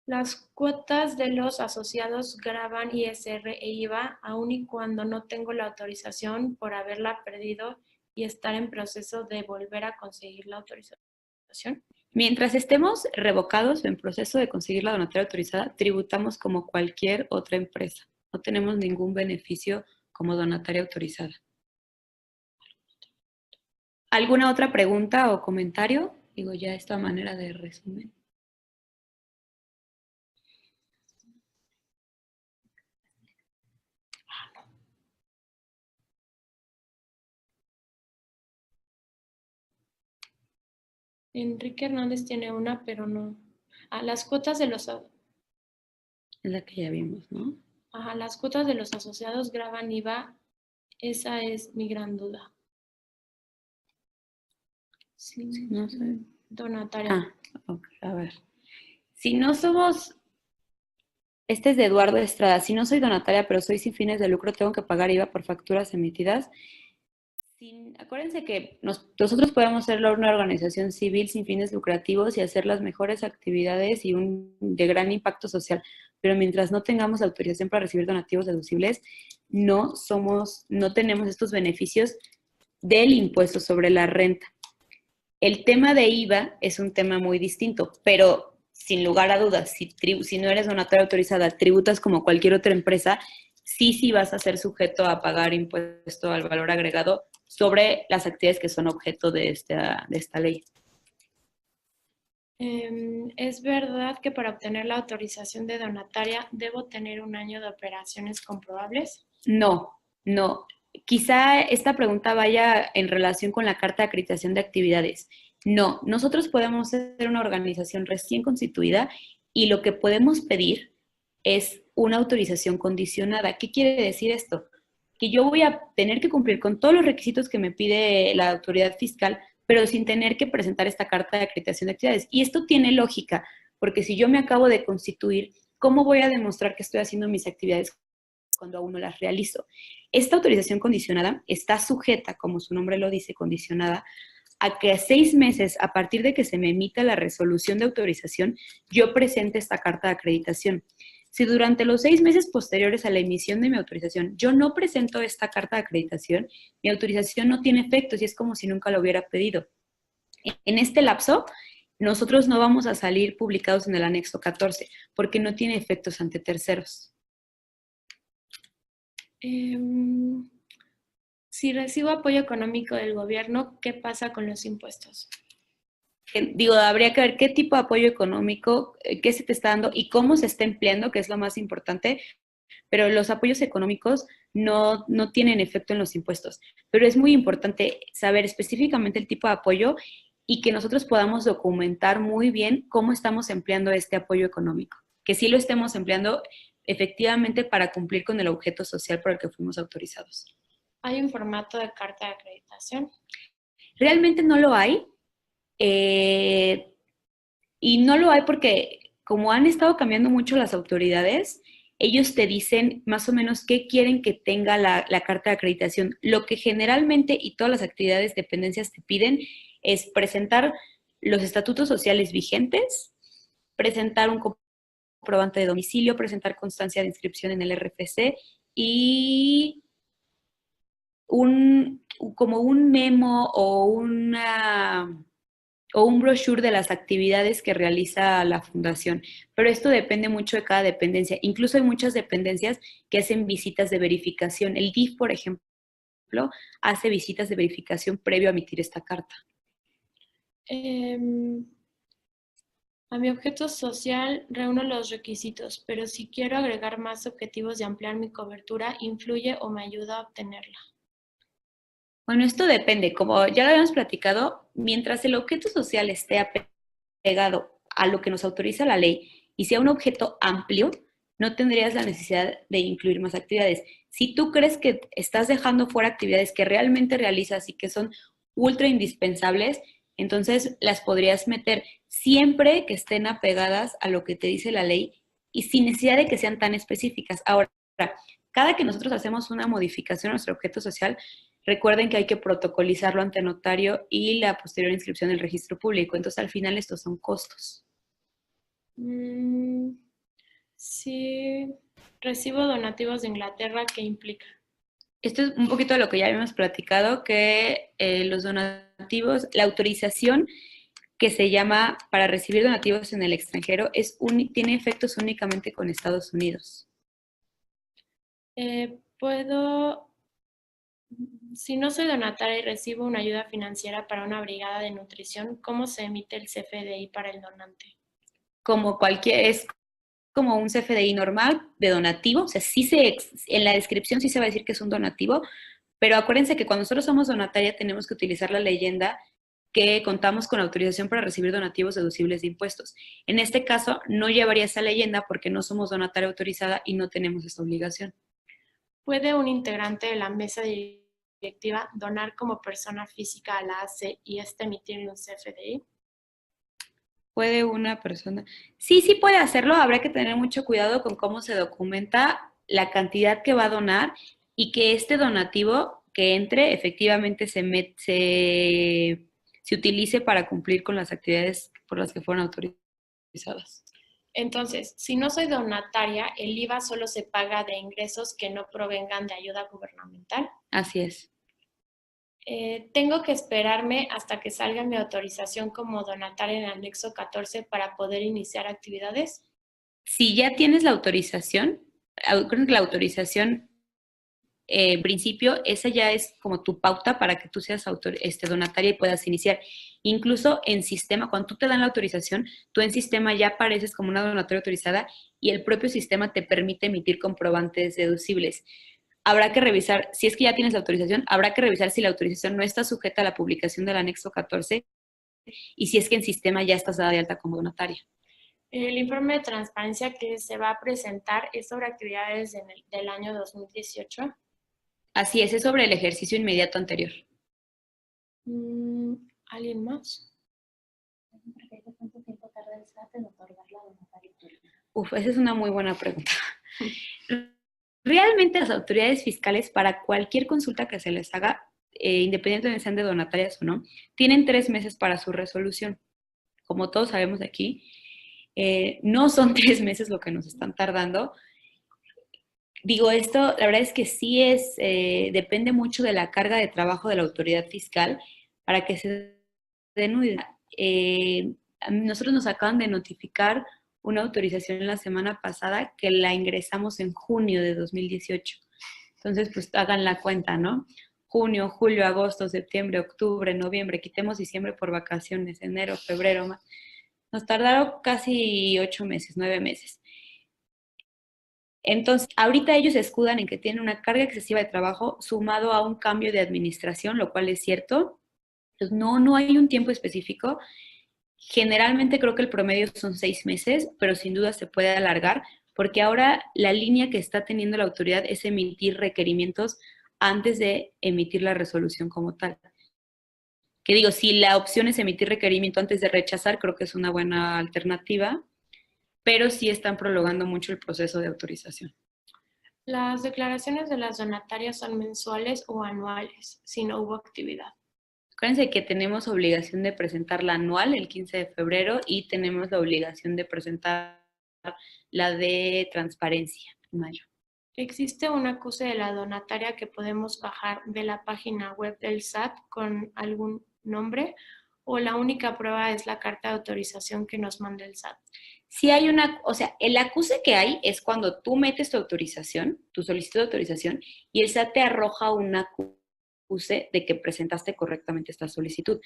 Las cuotas de los asociados graban ISR e IVA, aun y cuando no tengo la autorización por haberla perdido y estar en proceso de volver a conseguir la autorización. Mientras estemos revocados o en proceso de conseguir la donataria autorizada, tributamos como cualquier otra empresa. No tenemos ningún beneficio como donataria autorizada. ¿Alguna otra pregunta o comentario? Digo, ya esta manera de resumen. Enrique Hernández tiene una, pero no. Las cuotas de los... Es la que ya vimos, ¿no? Las cuotas de los asociados graban IVA. Esa es mi gran duda. Sí, no sé. Donataria. Ok, a ver. Si no somos... Este es de Eduardo Estrada. Si no soy donataria, pero soy sin fines de lucro, tengo que pagar IVA por facturas emitidas. Acuérdense que nosotros podemos ser una organización civil sin fines lucrativos y hacer las mejores actividades y de gran impacto social, pero mientras no tengamos autorización para recibir donativos deducibles, no tenemos estos beneficios del impuesto sobre la renta. El tema de IVA es un tema muy distinto, pero sin lugar a dudas, si no eres donataria autorizada, tributas como cualquier otra empresa, sí vas a ser sujeto a pagar impuesto al valor agregado sobre las actividades que son objeto de esta ley. ¿Es verdad que para obtener la autorización de donataria debo tener un año de operaciones comprobables? No. Quizá esta pregunta vaya en relación con la carta de acreditación de actividades. No, nosotros podemos ser una organización recién constituida y lo que podemos pedir es una autorización condicionada. ¿Qué quiere decir esto? Que yo voy a tener que cumplir con todos los requisitos que me pide la autoridad fiscal, pero sin tener que presentar esta carta de acreditación de actividades. Y esto tiene lógica, porque si yo me acabo de constituir, ¿cómo voy a demostrar que estoy haciendo mis actividades cuando aún no las realizo? Esta autorización condicionada está sujeta, como su nombre lo dice, condicionada, a que a 6 meses a partir de que se me emita la resolución de autorización, yo presente esta carta de acreditación. Si durante los 6 meses posteriores a la emisión de mi autorización yo no presento esta carta de acreditación, mi autorización no tiene efectos y es como si nunca lo hubiera pedido. En este lapso, nosotros no vamos a salir publicados en el anexo 14 porque no tiene efectos ante terceros. Si recibo apoyo económico del gobierno, ¿qué pasa con los impuestos? Habría que ver qué tipo de apoyo económico, qué se te está dando y cómo se está empleando, que es lo más importante, pero los apoyos económicos no tienen efecto en los impuestos. Pero es muy importante saber específicamente el tipo de apoyo y que nosotros podamos documentar muy bien cómo estamos empleando este apoyo económico, que sí lo estemos empleando efectivamente para cumplir con el objeto social por el que fuimos autorizados. ¿Hay un formato de carta de acreditación? Realmente no lo hay. Y no lo hay porque como han estado cambiando mucho las autoridades, ellos te dicen más o menos qué quieren que tenga la carta de acreditación. Lo que generalmente y todas las actividades dependencias te piden es presentar los estatutos sociales vigentes, presentar un comprobante de domicilio, presentar constancia de inscripción en el RFC y como un memo o un brochure de las actividades que realiza la fundación. Pero esto depende mucho de cada dependencia. Incluso hay muchas dependencias que hacen visitas de verificación. El DIF, por ejemplo, hace visitas de verificación previo a emitir esta carta. A mi objeto social reúno los requisitos, pero si quiero agregar más objetivos y ampliar mi cobertura, ¿influye o me ayuda a obtenerla? Bueno, esto depende. Como ya lo habíamos platicado, mientras el objeto social esté apegado a lo que nos autoriza la ley y sea un objeto amplio, no tendrías la necesidad de incluir más actividades. Si tú crees que estás dejando fuera actividades que realmente realizas y que son ultra indispensables, entonces las podrías meter siempre que estén apegadas a lo que te dice la ley y sin necesidad de que sean tan específicas. Ahora, cada que nosotros hacemos una modificación a nuestro objeto social, recuerden que hay que protocolizarlo ante notario y la posterior inscripción en el registro público. Entonces, al final, estos son costos. Sí, recibo donativos de Inglaterra, ¿qué implica? Esto es un poquito de lo que ya habíamos platicado, que los donativos, la autorización que se llama para recibir donativos en el extranjero tiene efectos únicamente con Estados Unidos. Si no soy donataria y recibo una ayuda financiera para una brigada de nutrición, ¿cómo se emite el CFDI para el donante? Es como un CFDI normal de donativo, o sea, en la descripción sí se va a decir que es un donativo, pero acuérdense que cuando nosotros somos donataria tenemos que utilizar la leyenda que contamos con autorización para recibir donativos deducibles de impuestos. En este caso, no llevaría esa leyenda porque no somos donataria autorizada y no tenemos esta obligación. ¿Puede un integrante de la mesa directiva donar como persona física a la AC y emitir un CFDI? ¿Puede una persona? Sí, sí puede hacerlo. Habrá que tener mucho cuidado con cómo se documenta la cantidad que va a donar y que este donativo que entre efectivamente se utilice para cumplir con las actividades por las que fueron autorizadas. Entonces, si no soy donataria, el IVA solo se paga de ingresos que no provengan de ayuda gubernamental. Así es. Tengo que esperarme hasta que salga mi autorización como donataria en el anexo 14 para poder iniciar actividades. Si ya tienes la autorización, creo que la autorización, en principio, esa ya es como tu pauta para que tú seas donataria y puedas iniciar. Incluso en sistema, cuando tú te dan la autorización, tú en sistema ya apareces como una donataria autorizada y el propio sistema te permite emitir comprobantes deducibles. Habrá que revisar, si es que ya tienes la autorización, habrá que revisar si la autorización no está sujeta a la publicación del anexo 14 y si es que en sistema ya estás dada de alta como donataria. El informe de transparencia que se va a presentar es sobre actividades del año 2018. Así es sobre el ejercicio inmediato anterior. ¿Alguien más? ¿Cuánto tiempo tarda el SAT en otorgar la donataria? Esa es una muy buena pregunta. Realmente las autoridades fiscales, para cualquier consulta que se les haga, independientemente de sean de donatarias o no, tienen 3 meses para su resolución. Como todos sabemos aquí, no son 3 meses lo que nos están tardando. Digo, esto, la verdad es que sí depende mucho de la carga de trabajo de la autoridad fiscal para que se den una nosotros nos acaban de notificar una autorización la semana pasada que la ingresamos en junio de 2018. Entonces, pues hagan la cuenta, ¿no? Junio, julio, agosto, septiembre, octubre, noviembre, quitemos diciembre por vacaciones, enero, febrero, más. Nos tardaron casi 8 meses, 9 meses. Entonces, ahorita ellos se escudan en que tienen una carga excesiva de trabajo sumado a un cambio de administración, lo cual es cierto. Entonces, no hay un tiempo específico. Generalmente creo que el promedio son 6 meses, pero sin duda se puede alargar, porque ahora la línea que está teniendo la autoridad es emitir requerimientos antes de emitir la resolución como tal. Que digo, si la opción es emitir requerimiento antes de rechazar, creo que es una buena alternativa, pero sí están prolongando mucho el proceso de autorización. Las declaraciones de las donatarias son mensuales o anuales, si no hubo actividad. Acuérdense que tenemos obligación de presentar la anual el 15 de febrero y tenemos la obligación de presentar la de transparencia en mayo. ¿Existe un acuse de la donataria que podemos bajar de la página web del SAT con algún nombre? ¿O la única prueba es la carta de autorización que nos manda el SAT? Si hay o sea, el acuse que hay es cuando tú metes tu autorización, tu solicitud de autorización, y el SAT te arroja un acuse de que presentaste correctamente esta solicitud.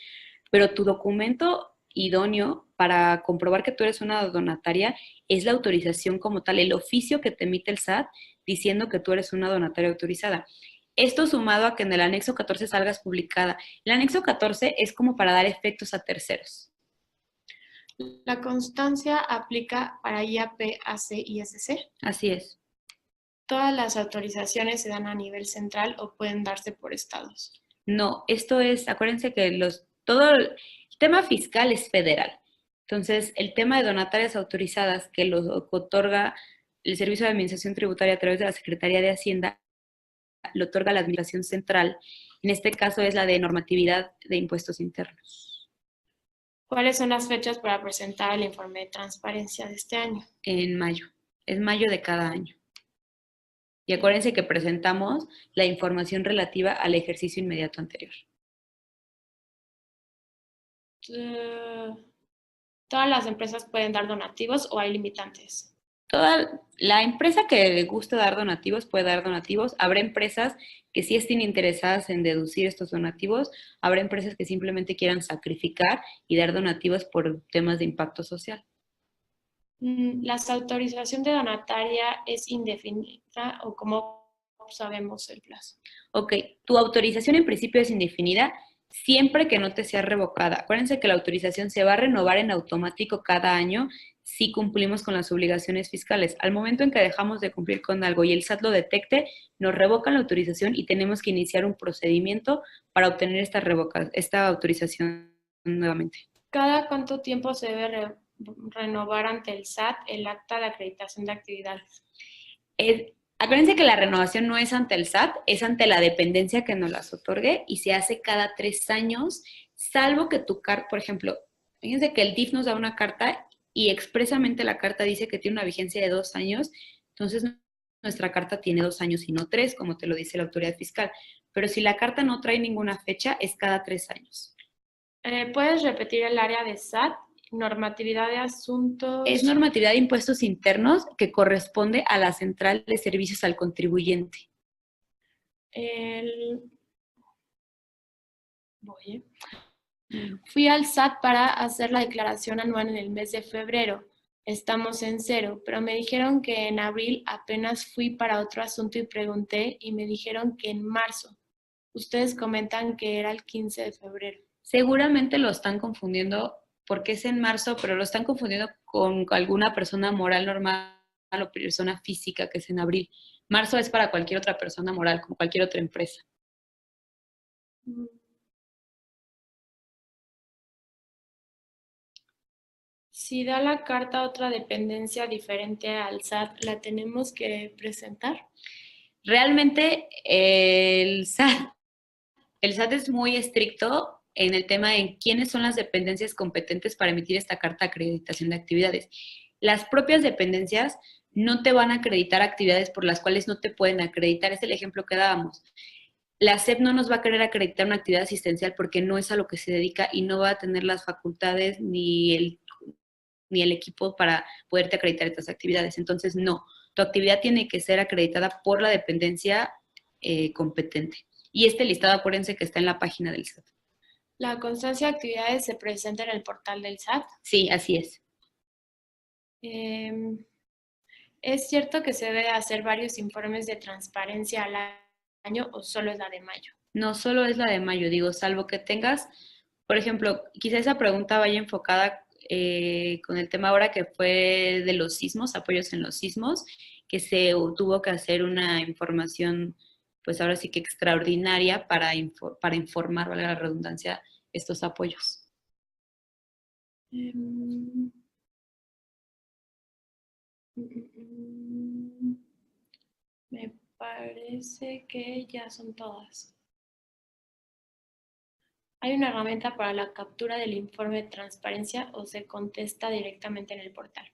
Pero tu documento idóneo para comprobar que tú eres una donataria es la autorización como tal, el oficio que te emite el SAT diciendo que tú eres una donataria autorizada. Esto sumado a que en el anexo 14 salgas publicada. El anexo 14 es como para dar efectos a terceros. ¿La constancia aplica para IAP, AC y SC? Así es. ¿Todas las autorizaciones se dan a nivel central o pueden darse por estados? No, esto es, acuérdense que todo el tema fiscal es federal. Entonces, el tema de donatarias autorizadas que lo otorga el Servicio de Administración Tributaria a través de la Secretaría de Hacienda, lo otorga la Administración Central. En este caso es la de normatividad de impuestos internos. ¿Cuáles son las fechas para presentar el informe de transparencia de este año? En mayo. Es mayo de cada año. Y acuérdense que presentamos la información relativa al ejercicio inmediato anterior. ¿Todas las empresas pueden dar donativos o hay limitantes? Toda la empresa que le guste dar donativos puede dar donativos. Habrá empresas que sí estén interesadas en deducir estos donativos. Habrá empresas que simplemente quieran sacrificar y dar donativos por temas de impacto social. ¿La autorización de donataria es indefinida o cómo sabemos el plazo? Ok, tu autorización en principio es indefinida siempre que no te sea revocada. Acuérdense que la autorización se va a renovar en automático cada año si cumplimos con las obligaciones fiscales. Al momento en que dejamos de cumplir con algo y el SAT lo detecte, nos revocan la autorización y tenemos que iniciar un procedimiento para obtener esta autorización nuevamente. ¿Cada cuánto tiempo se debe renovar ante el SAT el acta de acreditación de actividades? Acuérdense que la renovación no es ante el SAT, es ante la dependencia que nos las otorgue y se hace cada 3 años, salvo que tu carta, por ejemplo, fíjense que el DIF nos da una carta y expresamente la carta dice que tiene una vigencia de 2 años, entonces nuestra carta tiene 2 años y no 3, como te lo dice la autoridad fiscal. Pero si la carta no trae ninguna fecha, es cada 3 años. ¿Puedes repetir el área de SAT? Normatividad de asuntos. Es normatividad de impuestos internos que corresponde a la Central de Servicios al Contribuyente. Fui al SAT para hacer la declaración anual en el mes de febrero. Estamos en cero, pero me dijeron que en abril apenas fui para otro asunto y pregunté y me dijeron que en marzo. Ustedes comentan que era el 15 de febrero. Seguramente lo están confundiendo porque es en marzo, pero lo están confundiendo con alguna persona moral normal o persona física que es en abril. Marzo es para cualquier otra persona moral, como cualquier otra empresa. Si da la carta a otra dependencia diferente al SAT, ¿la tenemos que presentar? Realmente el SAT es muy estricto en el tema de quiénes son las dependencias competentes para emitir esta carta de acreditación de actividades. Las propias dependencias no te van a acreditar actividades por las cuales no te pueden acreditar. Es el ejemplo que dábamos. La SEP no nos va a querer acreditar una actividad asistencial porque no es a lo que se dedica y no va a tener las facultades ni el equipo para poderte acreditar estas actividades. Entonces, no, tu actividad tiene que ser acreditada por la dependencia competente. Y este listado, acuérdense que está en la página del SAT. ¿La constancia de actividades se presenta en el portal del SAT? Sí, así es. ¿Es cierto que se debe hacer varios informes de transparencia al año o solo es la de mayo? No, solo es la de mayo, digo, salvo que tengas, por ejemplo, quizá esa pregunta vaya enfocada con el tema ahora que fue de los sismos, apoyos en los sismos, que se tuvo que hacer una información, pues ahora sí que extraordinaria para informar, valga la redundancia, estos apoyos. Me parece que ya son todas. ¿Hay una herramienta para la captura del informe de transparencia o se contesta directamente en el portal?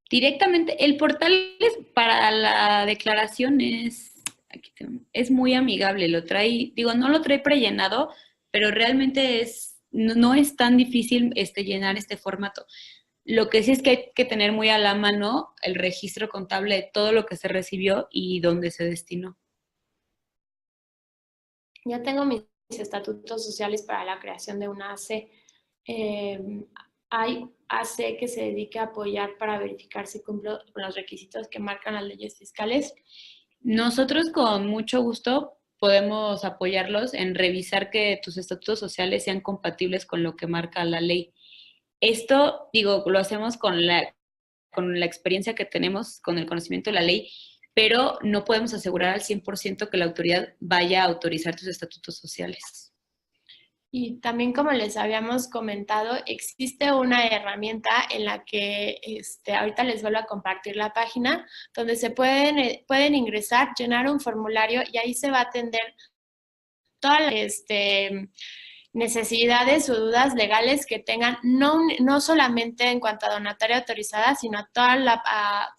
Directamente, el portal para la declaración es muy amigable, lo trae, digo, no lo trae prellenado, pero realmente no es tan difícil llenar este formato. Lo que sí es que hay que tener muy a la mano el registro contable de todo lo que se recibió y dónde se destinó. Ya tengo mis estatutos sociales para la creación de una AC. ¿Hay AC que se dedique a apoyar para verificar si cumplo con los requisitos que marcan las leyes fiscales? Nosotros con mucho gusto podemos apoyarlos en revisar que tus estatutos sociales sean compatibles con lo que marca la ley. Esto, digo, lo hacemos con la experiencia que tenemos, con el conocimiento de la ley, pero no podemos asegurar al 100% que la autoridad vaya a autorizar tus estatutos sociales. Y también, como les habíamos comentado, existe una herramienta en la que ahorita les vuelvo a compartir la página, donde se pueden ingresar, llenar un formulario y ahí se va a atender todas las necesidades o dudas legales que tengan, no solamente en cuanto a donataria autorizada, sino a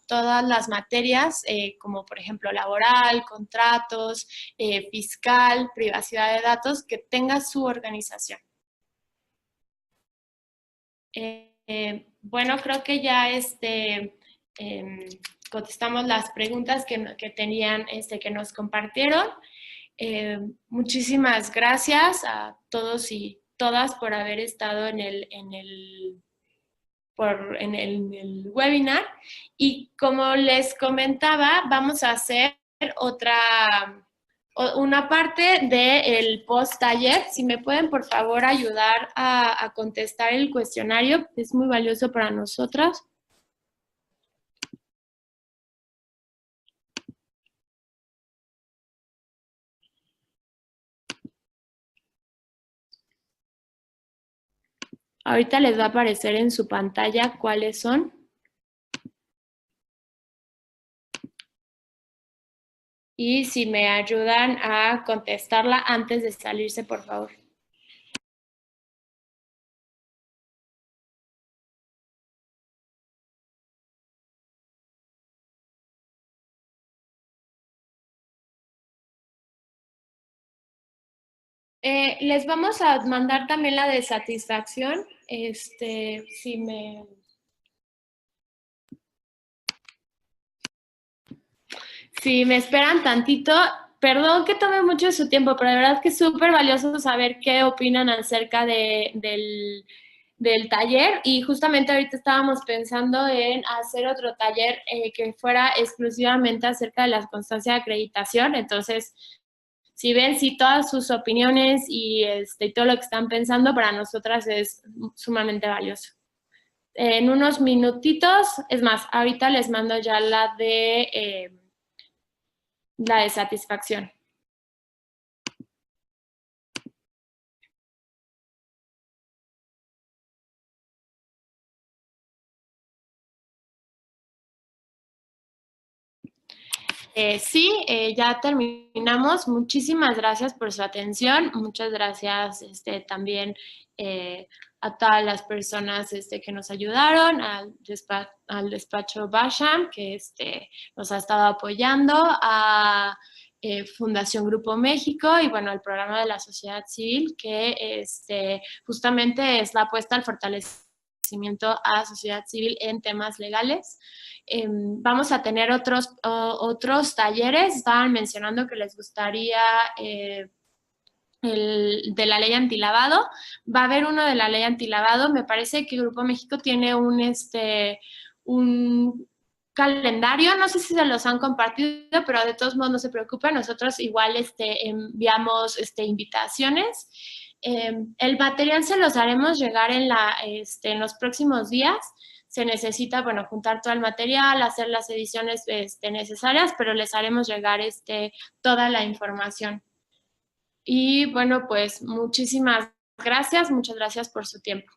todas las materias, como por ejemplo laboral, contratos, fiscal, privacidad de datos, que tenga su organización. Bueno, creo que ya contestamos las preguntas que tenían, que nos compartieron. Muchísimas gracias a todos y todas por haber estado en el webinar. Y como les comentaba, vamos a hacer una parte del post taller. Si me pueden, por favor, ayudar a contestar el cuestionario, es muy valioso para nosotras. Ahorita les va a aparecer en su pantalla cuáles son. Y si me ayudan a contestarla antes de salirse, por favor. Les vamos a mandar también la de satisfacción. Si me esperan tantito, perdón que tome mucho de su tiempo, pero de verdad que es súper valioso saber qué opinan acerca del taller. Y justamente ahorita estábamos pensando en hacer otro taller que fuera exclusivamente acerca de la constancia de acreditación. Entonces, si ven, si todas sus opiniones y todo lo que están pensando para nosotras es sumamente valioso. En unos minutitos, es más, ahorita les mando ya la de satisfacción. Sí, ya terminamos. Muchísimas gracias por su atención. Muchas gracias también a todas las personas que nos ayudaron, al despacho Basham, que nos ha estado apoyando, a Fundación Grupo México y bueno, al programa de la sociedad civil, que justamente es la apuesta al fortalecimiento a la sociedad civil en temas legales. Vamos a tener otros talleres. Estaban mencionando que les gustaría el de la ley antilavado. Va a haber uno de la ley antilavado. Me parece que Grupo México tiene un calendario, no sé si se los han compartido, pero de todos modos no se preocupen, nosotros igual enviamos invitaciones. El material se los haremos llegar en los próximos días. Se necesita, bueno, juntar todo el material, hacer las ediciones necesarias, pero les haremos llegar toda la información. Y bueno, pues muchísimas gracias, muchas gracias por su tiempo.